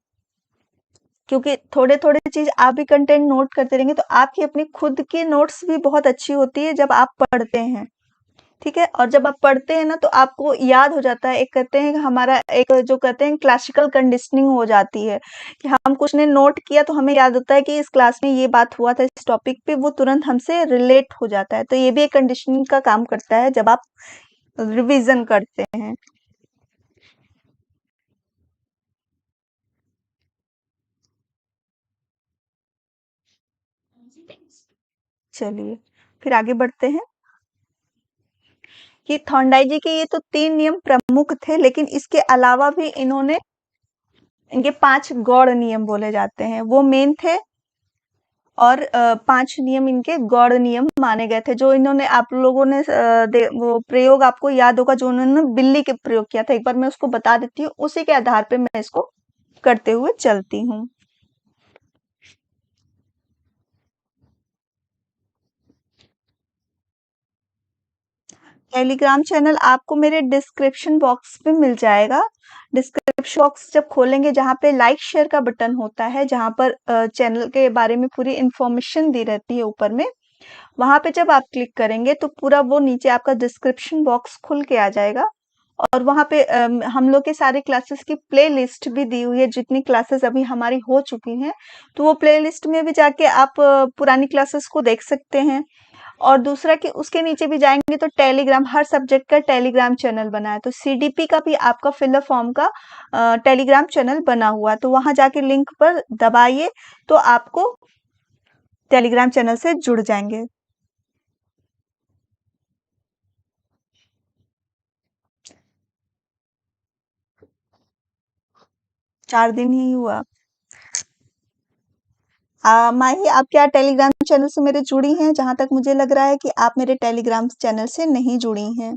क्योंकि थोड़े-थोड़े चीज़ आप भी कंटेंट नोट करते रहेंगे तो आपकी अपनी खुद की नोट्स भी बहुत अच्छी होती है जब आप पढ़ते हैं। ठीक है? और जब आप पढ़ते हैं ना तो आपको याद हो जाता है, एक कहते हैं कि हमारा एक जो कहते हैं क्लासिकल कंडीशनिंग हो जाती है, कि हम कुछ ने नोट किया तो हमें याद होता है कि इस क्लास में ये बात हुआ था इस टॉपिक पे, वो तुरंत हमसे रिलेट हो जाता है। तो ये भी एक कंडीशनिंग का काम करता है जब आप रिवीजन करते हैं। चलिए, फिर आगे बढ़ते हैं कि थॉर्नडाइक जी के ये तो 3 नियम प्रमुख थे, लेकिन इसके अलावा भी इन्होंने इनके 5 गौड़ नियम बोले जाते हैं, वो मेन थे। और 5 नियम इनके गौड़ नियम माने गए थे, जो इन्होंने आप लोगों ने वो प्रयोग आपको याद होगा जो उन्होंने बिल्ली के प्रयोग किया था, एक बार मैं उसको बता देती हूँ, उसी के आधार पे मैं इसको करते हुए चलती हूँ। टेलीग्राम चैनल आपको मेरे डिस्क्रिप्शन बॉक्स पे मिल जाएगा। डिस्क्रिप्शन बॉक्स जब खोलेंगे जहाँ पे लाइक शेयर का बटन होता है, जहाँ पर चैनल के बारे में पूरी इंफॉर्मेशन दी रहती है ऊपर में, वहां पे जब आप क्लिक करेंगे तो पूरा वो नीचे आपका डिस्क्रिप्शन बॉक्स खुल के आ जाएगा। और वहां पे हम लोग के सारे क्लासेस की प्ले लिस्ट भी दी हुई है, जितनी क्लासेस अभी हमारी हो चुकी हैं, तो वो प्ले लिस्ट में भी जाके आप पुरानी क्लासेस को देख सकते हैं। और दूसरा कि उसके नीचे भी जाएंगे तो टेलीग्राम, हर सब्जेक्ट का टेलीग्राम चैनल बना है, तो सीडीपी का भी आपका फिलअप फॉर्म का टेलीग्राम चैनल बना हुआ है, तो वहां जाके लिंक पर दबाइए तो आपको टेलीग्राम चैनल से जुड़ जाएंगे। 4 दिन ही हुआ। माही, आप क्या टेलीग्राम चैनल से मेरे जुड़ी हैं? जहां तक मुझे लग रहा है कि आप मेरे टेलीग्राम चैनल से नहीं जुड़ी हैं।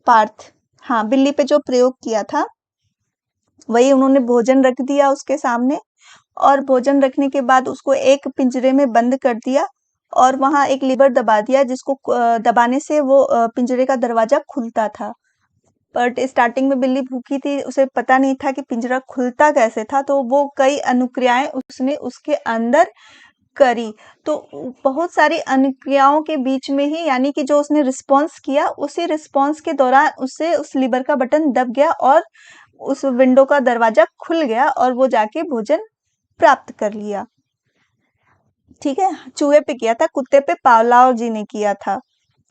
पार्थ, हाँ, बिल्ली पे जो प्रयोग किया था वही उन्होंने भोजन रख दिया उसके सामने, और भोजन रखने के बाद उसको एक पिंजरे में बंद कर दिया और वहां एक लीवर दबा दिया, जिसको दबाने से वो पिंजरे का दरवाजा खुलता था। बट स्टार्टिंग में बिल्ली भूखी थी, उसे पता नहीं था कि पिंजरा खुलता कैसे था, तो वो कई अनुक्रियाएं उसने उसके अंदर करी। तो बहुत सारी अनुक्रियाओं के बीच में ही, यानी कि जो उसने रिस्पॉन्स किया, उसी रिस्पॉन्स के दौरान उससे उस लीवर का बटन दब गया और उस विंडो का दरवाजा खुल गया और वो जाके भोजन प्राप्त कर लिया। ठीक है? चूहे पे किया था, कुत्ते पे पावलोव जी ने किया था।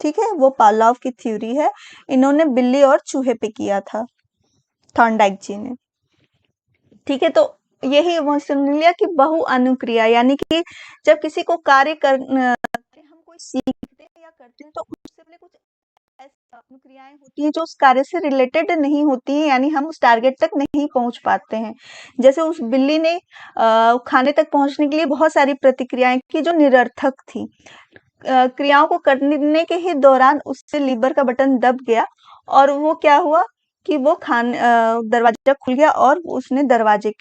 ठीक है? वो पावलोव की थ्योरी है। इन्होंने बिल्ली और चूहे पे किया था, थॉर्नडाइक जी ने। ठीक है? तो यही वो सुन लिया कि बहु अनुक्रिया, यानी कि जब किसी को कार्य हम कोई सीखते हैं या करते हैं तो उससे पहले कुछ ऐसी अनुक्रियाएं होती हैं जो उस कार्य से रिलेटेड नहीं होती हैं, यानी हम उस टारगेट तक नहीं पहुंच पाते हैं। जैसे उस बिल्ली ने खाने तक पहुंचने के लिए बहुत सारी प्रतिक्रियाएं की जो निरर्थक थी। क्रियाओं को करने के ही दौरान उससे लीवर का बटन दब गया और वो क्या हुआ कि वो दरवाजा खुल गया और उसने दरवाजे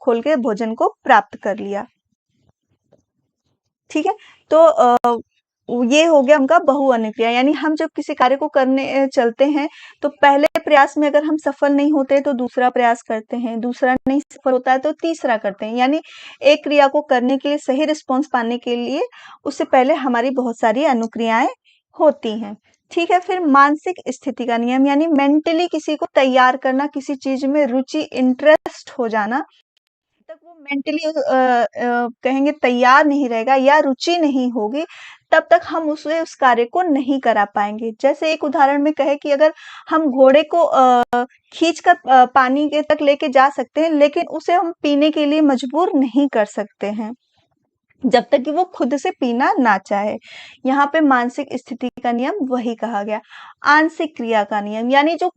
खोल के भोजन को प्राप्त कर लिया। ठीक है? तो ये हो गया उनका बहुअनुक्रिया, यानी हम जब किसी कार्य को करने चलते हैं तो पहले प्रयास में अगर हम सफल नहीं होते तो दूसरा प्रयास करते हैं, दूसरा नहीं सफल होता है तो तीसरा करते हैं, यानी एक क्रिया को करने के लिए, सही रिस्पॉन्स पाने के लिए उससे पहले हमारी बहुत सारी अनुक्रियाएं होती हैं। ठीक है, फिर मानसिक स्थिति का नियम यानी मेंटली किसी को तैयार करना, किसी चीज में रुचि, इंटरेस्ट हो जाना। तक वो मेंटली कहेंगे तैयार नहीं रहेगा या रुचि नहीं होगी, तब तक हम उसे उस कार्य को नहीं करा पाएंगे। जैसे एक उदाहरण में कहे कि अगर हम घोड़े को खींच कर पानी के तक लेके जा सकते हैं, लेकिन उसे हम पीने के लिए मजबूर नहीं कर सकते हैं जब तक कि वो खुद से पीना ना चाहे। यहाँ पे मानसिक स्थिति का नियम वही कहा गया। आंशिक क्रिया का नियम यानी जो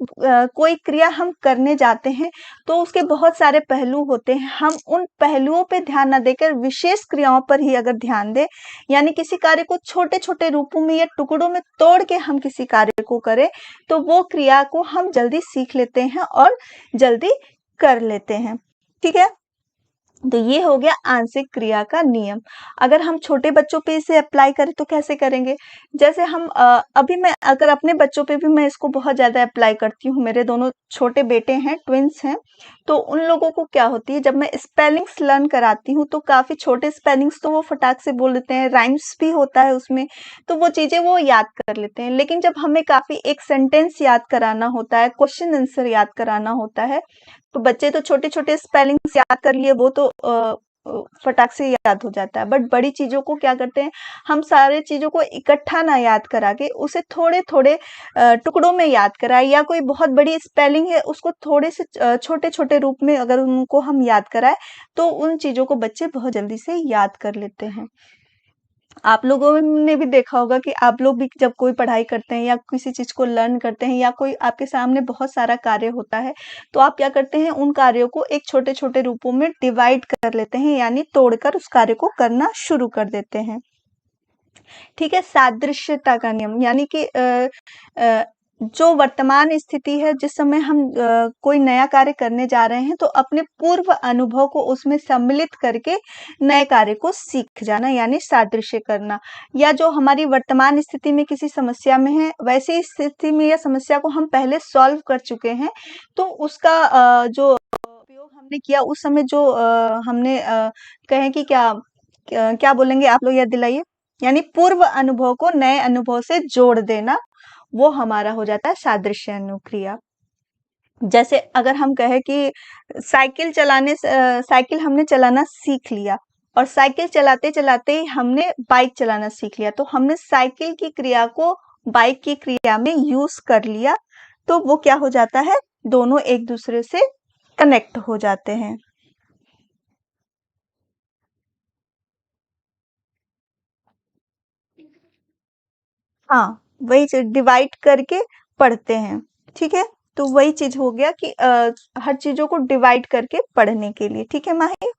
कोई क्रिया हम करने जाते हैं तो उसके बहुत सारे पहलू होते हैं, हम उन पहलुओं पे ध्यान ना देकर विशेष क्रियाओं पर ही अगर ध्यान दें, यानी किसी कार्य को छोटे छोटे रूपों में या टुकड़ों में तोड़ के हम किसी कार्य को करें, तो वो क्रिया को हम जल्दी सीख लेते हैं और जल्दी कर लेते हैं। ठीक है, तो ये हो गया आंशिक क्रिया का नियम। अगर हम छोटे बच्चों पे इसे अप्लाई करें तो कैसे करेंगे? जैसे हम अभी मैं अगर अपने बच्चों पे भी मैं इसको बहुत ज़्यादा अप्लाई करती हूँ, मेरे दोनों छोटे बेटे हैं, ट्विन्स हैं, तो उन लोगों को क्या होती है जब मैं स्पेलिंग्स लर्न कराती हूँ तो काफ़ी छोटे स्पेलिंग्स तो वो फटाक से बोल देते हैं, राइम्स भी होता है उसमें, तो वो चीज़ें वो याद कर लेते हैं। लेकिन जब हमें काफ़ी एक सेंटेंस याद कराना होता है, क्वेश्चन आंसर याद कराना होता है, तो बच्चे तो छोटे-छोटे स्पेलिंग्स याद कर लिए, वो तो फटाक से याद हो जाता है। बट बड़ी चीज़ों को क्या करते हैं, हम सारे चीज़ों को इकट्ठा ना याद करा के उसे थोड़े-थोड़े टुकड़ों में याद कराएँ, या कोई बहुत बड़ी स्पेलिंग है उसको थोड़े से छोटे-छोटे रूप में अगर उनको हम याद कराएँ, तो उन चीज़ों को बच्चे बहुत जल्दी से याद कर लेते हैं। आप लोगों ने भी देखा होगा कि आप लोग भी जब कोई पढ़ाई करते हैं या किसी चीज़ को लर्न करते हैं या कोई आपके सामने बहुत सारा कार्य होता है, तो आप क्या करते हैं, उन कार्यों को एक छोटे-छोटे रूपों में डिवाइड कर लेते हैं, यानी तोड़कर उस कार्य को करना शुरू कर देते हैं। ठीक है, सादृश्यता का नियम यानी कि अ, जो वर्तमान स्थिति है, जिस समय हम कोई नया कार्य करने जा रहे हैं, तो अपने पूर्व अनुभव को उसमें सम्मिलित करके नए कार्य को सीख जाना, यानी सादृश्य करना। या जो हमारी वर्तमान स्थिति में किसी समस्या में है, वैसी स्थिति में या समस्या को हम पहले सॉल्व कर चुके हैं, तो उसका जो उपयोग हमने किया उस समय, जो हमने कहें कि क्या क्या बोलेंगे आप लोग, याद दिलाइए? यानी पूर्व अनुभव को नए अनुभव से जोड़ देना, वो हमारा हो जाता है सादृश्य अनुक्रिया। जैसे अगर हम कहें कि साइकिल हमने चलाना सीख लिया, और साइकिल चलाते-चलाते ही हमने बाइक चलाना सीख लिया, तो हमने साइकिल की क्रिया को बाइक की क्रिया में यूज़ कर लिया, तो वो क्या हो जाता है, दोनों एक-दूसरे से कनेक्ट हो जाते हैं। हाँ, वही चीज़ डिवाइड करके पढ़ते हैं, ठीक है? तो वही चीज़ हो गया कि हर चीज़ों को डिवाइड करके पढ़ने के लिए, ठीक है माही?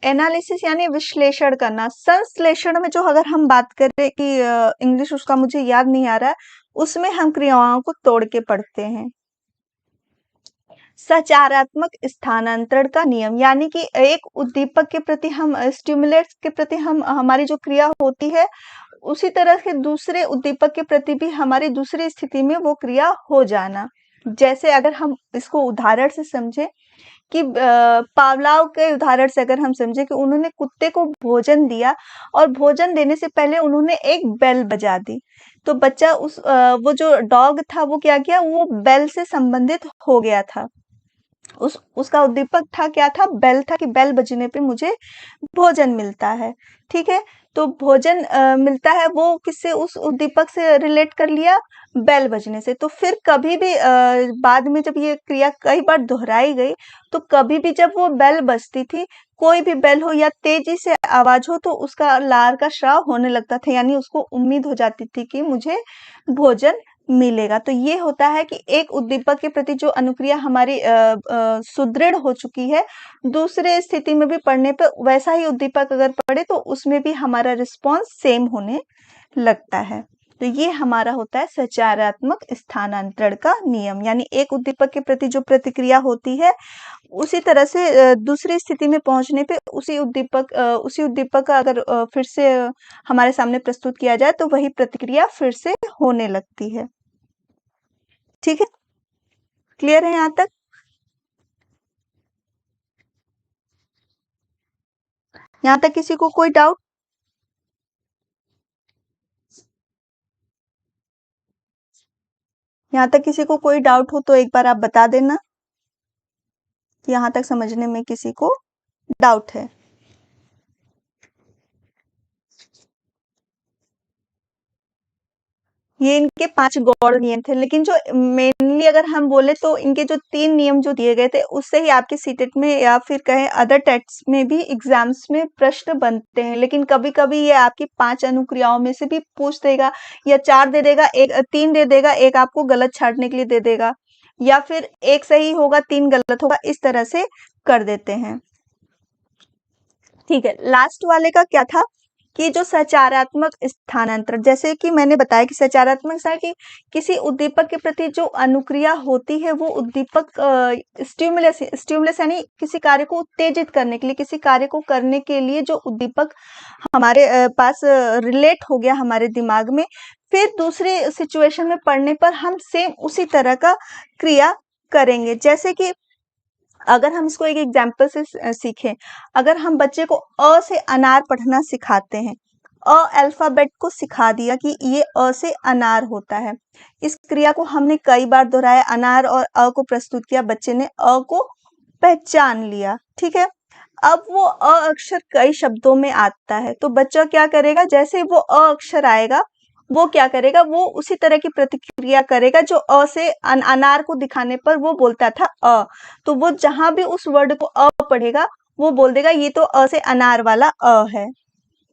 एनालिसिस यानी विश्लेषण करना। संश्लेषण में जो अगर हम बात करें कि इंग्लिश उसका मुझे याद नहीं आ रहा है, उसमें हम क्रियाओं को तोड़ के पढ़ते हैं। सचारात्मक स्थानांतरण का नियम यानी कि एक उद्दीपक के प्रति हम स्टिमुलेट्स के प्रति हम हमारी जो क्रिया होती है, उसी तरह से दूसरे उद्दीपक के प्रति भी हमारी दूसरी स्थिति में वो क्रिया हो जाना। जैसे अगर हम इसको उदाहरण से समझें कि पावलाव के उदाहरण से अगर हम समझें कि उन्होंने कुत्ते को भोजन दिया, और भोजन देने से पहले उन्होंने एक बेल बजा दी, तो बच्चा वो जो डॉग था वो क्या किया, वो बेल से संबंधित हो गया था। उस उसका उद्दीपक था, क्या था, बेल था कि बेल बजने पे मुझे भोजन मिलता है, ठीक है? तो भोजन मिलता है वो किससे, उस उद्दीपक से रिलेट कर लिया, बेल बजने से। तो फिर कभी भी बाद में जब ये क्रिया कई बार दोहराई गई, तो कभी भी जब वो बेल बजती थी, कोई भी बेल हो या तेजी से आवाज हो, तो उसका लार का स्राव होने लगता था, यानी उसको उम्मीद हो जाती थी कि मुझे भोजन मिलेगा। तो ये होता है कि एक उद्दीपक के प्रति जो अनुक्रिया हमारी सुदृढ़ हो चुकी है, दूसरे स्थिति में भी पढ़ने पे वैसा ही उद्दीपक अगर पढ़े तो उसमें भी हमारा रिस्पॉन्स सेम होने लगता है। तो ये हमारा होता है सचारात्मक स्थानांतरण का नियम, यानी एक उद्दीपक के प्रति जो प्रतिक्रिया होती है, उसी तरह से दूसरी स्थिति में पहुंचने पे उसी उद्दीपक का अगर फिर से हमारे सामने प्रस्तुत किया जाए, तो वही प्रतिक्रिया फिर से होने लगती है। ठीक है, क्लियर है यहाँ तक? यहाँ तक किसी को कोई डाउट? यहाँ तक किसी को कोई डाउट हो तो एक बार आप बता देना कि यहाँ तक समझने में किसी को डाउट है। ये इनके 5 गौड़ नियम थे, लेकिन जो मेनली अगर हम बोले तो इनके जो 3 नियम जो दिए गए थे उससे ही आपके सीटेट में या फिर कहें अदर टेस्ट में भी एग्जाम्स में प्रश्न बनते हैं। लेकिन कभी-कभी ये आपकी 5 अनुक्रियाओं में से भी पूछ देगा, या 4 दे देगा, 3 दे देगा, 1 आपको गलत छाँटने के लिए दे देगा, या फिर 1 सही होगा, 3 गलत होगा, इस तरह से कर देते हैं। ठीक है, लास्ट वाले का क्या था कि जो सचारात्मक स्थानांतरण, जैसे कि मैंने बताया कि सचारात्मक सा कि किसी उद्दीपक के प्रति जो अनुक्रिया होती है वो उद्दीपक स्टिमुलस स्टिमुलस यानी किसी कार्य को उत्तेजित करने के लिए, किसी कार्य को करने के लिए जो उद्दीपक हमारे पास रिलेट हो गया हमारे दिमाग में, फिर दूसरे सिचुएशन में पढ़ने पर हम सेम उसी तरह का क्रिया करेंगे। जैसे कि अगर हम इसको एक एग्जाम्पल से सीखें, अगर हम बच्चे को अ से अनार पढ़ना सिखाते हैं, अल्फाबेट को सिखा दिया कि ये अ से अनार होता है, इस क्रिया को हमने कई बार दोहराया, अनार और अ को प्रस्तुत किया, बच्चे ने अ को पहचान लिया, ठीक है। अब वो अ अक्षर कई शब्दों में आता है, तो बच्चा क्या करेगा, जैसे ही वो अ अक्षर आएगा वो क्या करेगा, वो उसी तरह की प्रतिक्रिया करेगा जो अ से अनार को दिखाने पर वो बोलता था अ। तो वो जहां भी उस वर्ड को अ पढ़ेगा वो बोल देगा ये तो अ से अनार वाला अ है,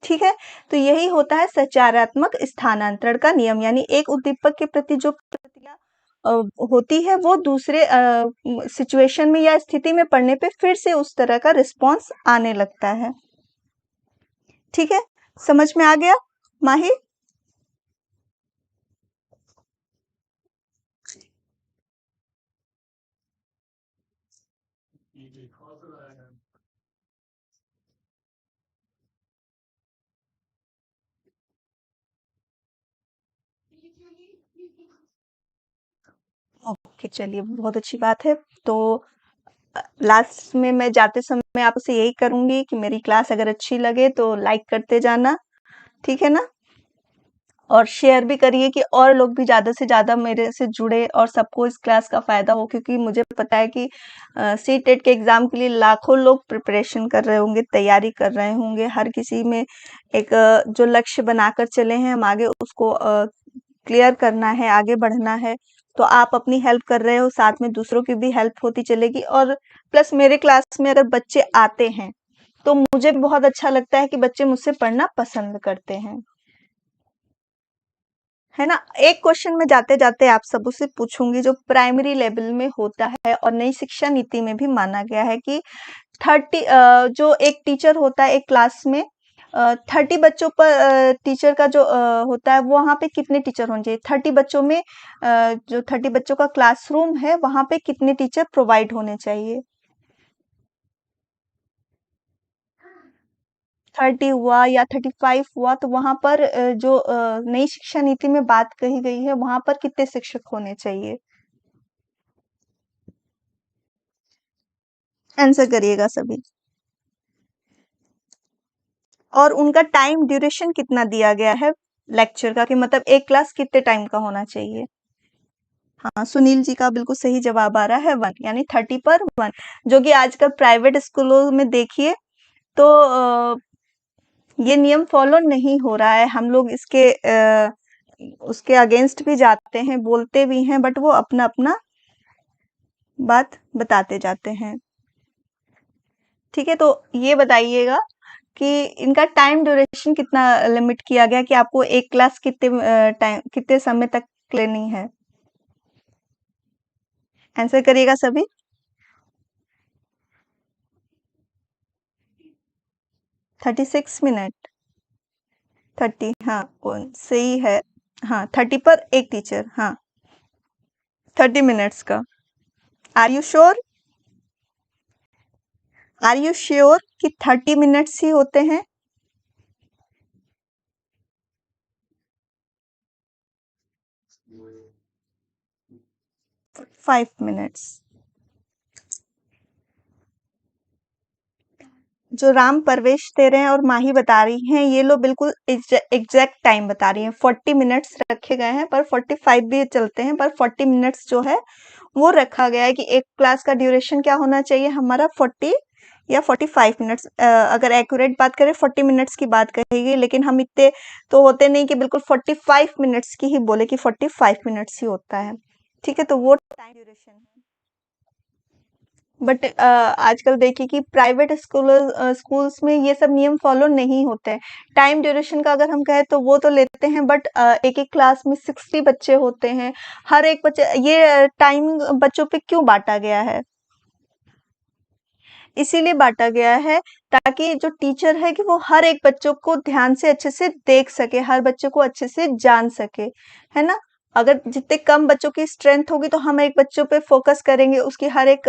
ठीक है। तो यही होता है सचारात्मक स्थानांतरण का नियम, यानी एक उद्दीपक के प्रति जो प्रतिक्रिया अ, होती है वो दूसरे सिचुएशन में या स्थिति में पढ़ने पे फिर से उस तरह का रिस्पॉन्स आने लगता है, ठीक है। समझ में आ गया माही? ओके, चलिए बहुत अच्छी बात है। तो लास्ट में मैं जाते समय आपसे यही करूंगी कि मेरी क्लास अगर अच्छी लगे तो लाइक करते जाना, ठीक है ना। और शेयर भी करिए कि और लोग भी ज़्यादा से ज़्यादा मेरे से जुड़े और सबको इस क्लास का फ़ायदा हो, क्योंकि मुझे पता है कि सी टेट के एग्ज़ाम के लिए लाखों लोग प्रिपरेशन कर रहे होंगे, तैयारी कर रहे होंगे। हर किसी में एक जो लक्ष्य बनाकर चले हैं हम आगे उसको क्लियर करना है, आगे बढ़ना है। तो आप अपनी हेल्प कर रहे हो, साथ में दूसरों की भी हेल्प होती चलेगी। और प्लस मेरे क्लास में अगर बच्चे आते हैं तो मुझे बहुत अच्छा लगता है कि बच्चे मुझसे पढ़ना पसंद करते हैं, है ना। एक क्वेश्चन में जाते जाते आप सबसे से पूछूंगी, जो प्राइमरी लेवल में होता है और नई शिक्षा नीति में भी माना गया है कि 30 जो एक टीचर होता है एक क्लास में 30 बच्चों पर टीचर का जो होता है वहां पे कितने टीचर होने चाहिए, 30 बच्चों में जो 30 बच्चों का क्लासरूम है वहां पे कितने टीचर प्रोवाइड होने चाहिए? 30 हुआ या 35 हुआ, तो वहां पर जो नई शिक्षा नीति में बात कही गई है वहां पर कितने शिक्षक होने चाहिए? आंसर करिएगा सभी। और उनका टाइम ड्यूरेशन कितना दिया गया है लेक्चर का, कि मतलब एक क्लास कितने टाइम का होना चाहिए? हाँ, सुनील जी का बिल्कुल सही जवाब आ रहा है 1, यानी 30 पर 1, जो कि आजकल प्राइवेट स्कूलों में देखिए तो ये नियम फॉलो नहीं हो रहा है। हम लोग इसके उसके अगेंस्ट भी जाते हैं, बोलते भी हैं, बट वो अपना अपना बात बताते जाते हैं, ठीक है। तो ये बताइएगा कि इनका टाइम ड्यूरेशन कितना लिमिट किया गया, कि आपको एक क्लास कितने टाइम कितने समय तक लेनी है? आंसर करिएगा सभी। 36 मिनट। 30, हाँ कौन सही है। हाँ, 30 पर एक टीचर, हाँ 30 मिनट्स का। Are you sure? Are you sure कि 30 मिनट्स ही होते हैं? 5 मिनट्स। जो राम परवेश दे रहे हैं और माही बता रही हैं, ये लोग बिल्कुल एग्जैक्ट टाइम बता रही हैं। 40 मिनट्स रखे गए हैं, पर 45 भी चलते हैं, पर 40 मिनट्स जो है वो रखा गया है कि एक क्लास का ड्यूरेशन क्या होना चाहिए हमारा, 40 या 45 मिनट्स। अगर एक्यूरेट बात करें 40 मिनट्स की बात कहेगी, लेकिन हम इतने तो होते नहीं कि बिल्कुल 45 मिनट्स की ही बोले कि 45 मिनट्स ही होता है। ठीक है, तो वो टाइम ड्यूरेशन है। बट आजकल देखिए कि प्राइवेट स्कूल्स में ये सब नियम फॉलो नहीं होते हैं। टाइम ड्यूरेशन का अगर हम कहें तो वो तो लेते हैं, बट एक एक क्लास में 60 बच्चे होते हैं। हर एक बच्चे, ये टाइम बच्चों पे क्यों बांटा गया है? इसीलिए बांटा गया है ताकि जो टीचर है कि वो हर एक बच्चों को ध्यान से अच्छे से देख सके, हर बच्चे को अच्छे से जान सके, है ना? अगर जितने कम बच्चों की स्ट्रेंथ होगी तो हम एक बच्चों पे फोकस करेंगे, उसकी हर एक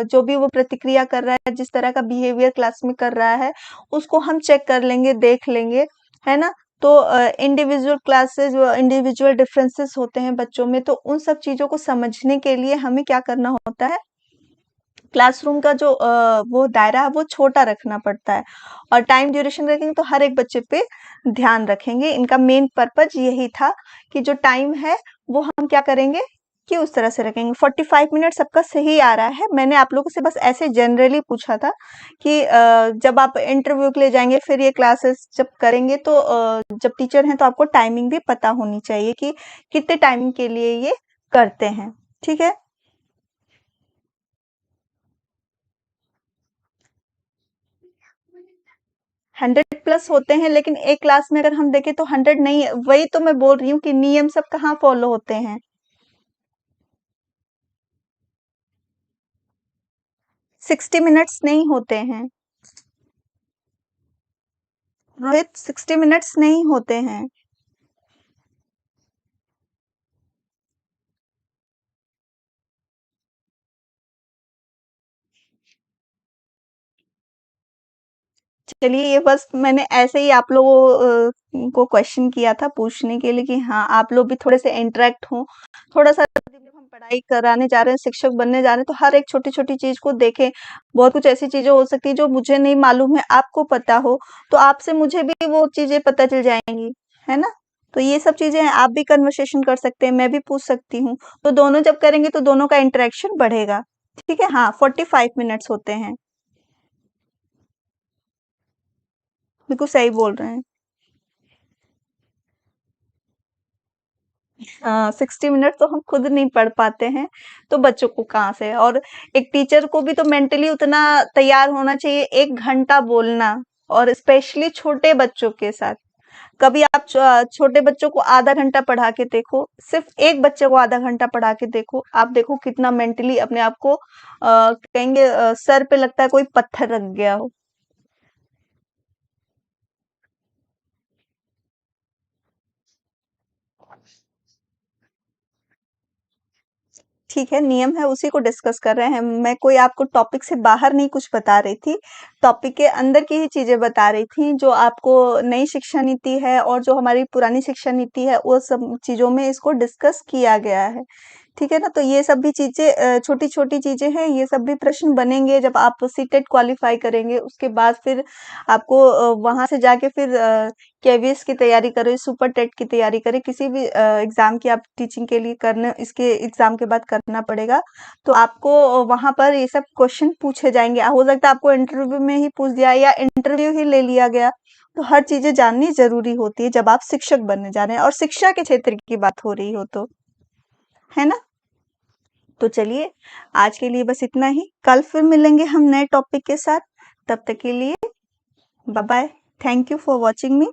जो भी वो प्रतिक्रिया कर रहा है, जिस तरह का बिहेवियर क्लास में कर रहा है, उसको हम चेक कर लेंगे, देख लेंगे, है ना? तो इंडिविजुअल क्लासेस, इंडिविजुअल डिफरेंसेस होते हैं बच्चों में, तो उन सब चीज़ों को समझने के लिए हमें क्या करना होता है, क्लासरूम का जो वो दायरा है वो छोटा रखना पड़ता है। और टाइम ड्यूरेशन रखेंगे तो हर एक बच्चे पे ध्यान रखेंगे। इनका मेन पर्पज यही था कि जो टाइम है वो हम क्या करेंगे कि उस तरह से रखेंगे। 45 मिनट सबका सही आ रहा है। मैंने आप लोगों से बस ऐसे जनरली पूछा था कि जब आप इंटरव्यू के लिए जाएंगे, फिर ये क्लासेस जब करेंगे, तो जब टीचर हैं तो आपको टाइमिंग भी पता होनी चाहिए कि कितने टाइमिंग के लिए ये करते हैं। ठीक है। 100 प्लस होते हैं, लेकिन एक क्लास में अगर हम देखें तो 100 नहीं है। वही तो मैं बोल रही हूँ कि नियम सब कहाँ फॉलो होते हैं। 60 मिनट्स नहीं होते हैं रोहित, 60 मिनट्स नहीं होते हैं। चलिए, ये बस मैंने ऐसे ही आप लोगों को क्वेश्चन किया था पूछने के लिए कि हाँ, आप लोग भी थोड़े से इंटरेक्ट हो, थोड़ा सा जब हम पढ़ाई कराने जा रहे हैं, शिक्षक बनने जा रहे हैं, तो हर एक छोटी छोटी चीज को देखें। बहुत कुछ ऐसी चीजें हो सकती है जो मुझे नहीं मालूम है, आपको पता हो, तो आपसे मुझे भी वो चीजें पता चल जाएंगी, है ना? तो ये सब चीजें हैं, आप भी कन्वर्सेशन कर सकते हैं, मैं भी पूछ सकती हूँ। तो दोनों जब करेंगे तो दोनों का इंटरेक्शन बढ़ेगा। ठीक है, हाँ, 45 मिनट्स होते हैं। बिल्कुल सही बोल रहे हैं। हाँ, 60 मिनट तो हम खुद नहीं पढ़ पाते हैं, तो बच्चों को कहाँ से? और एक टीचर को भी तो मेंटली उतना तैयार होना चाहिए, 1 घंटा बोलना, और स्पेशली छोटे बच्चों के साथ। कभी आप छोटे बच्चों को आधा घंटा पढ़ा के देखो, सिर्फ एक बच्चे को आधा घंटा पढ़ा के देखो, आप देखो कितना मेंटली अपने आप को कहेंगे सर पे लगता है कोई पत्थर रख गया हो। ठीक है, नियम है उसी को डिस्कस कर रहे हैं। मैं कोई आपको टॉपिक से बाहर नहीं कुछ बता रही थी, टॉपिक के अंदर की ही चीजें बता रही थी। जो आपको नई शिक्षा नीति है और जो हमारी पुरानी शिक्षा नीति है, वो सब चीजों में इसको डिस्कस किया गया है। ठीक है ना? तो ये सब भी चीजें छोटी छोटी चीजें हैं, ये सब भी प्रश्न बनेंगे जब आप सीटेट क्वालिफाई करेंगे। उसके बाद फिर आपको वहां से जाके फिर केवीएस की तैयारी करें, सुपर टेट की तैयारी करें, किसी भी एग्जाम की आप टीचिंग के लिए करने, इसके एग्जाम के बाद करना पड़ेगा। तो आपको वहां पर ये सब क्वेश्चन पूछे जाएंगे। हो सकता है आपको इंटरव्यू में ही पूछ दिया या इंटरव्यू ही ले लिया गया। तो हर चीजें जाननी जरूरी होती है जब आप शिक्षक बनने जा रहे हैं और शिक्षा के क्षेत्र की बात हो रही हो तो, है ना? तो चलिए, आज के लिए बस इतना ही। कल फिर मिलेंगे हम नए टॉपिक के साथ। तब तक के लिए bye bye. Thank you for watching me.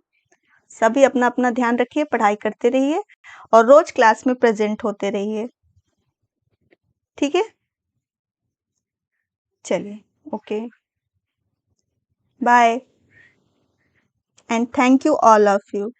सभी अपना अपना ध्यान रखिए, पढ़ाई करते रहिए और रोज क्लास में प्रेजेंट होते रहिए। ठीक है, चलिए, okay, bye, and thank you all of you.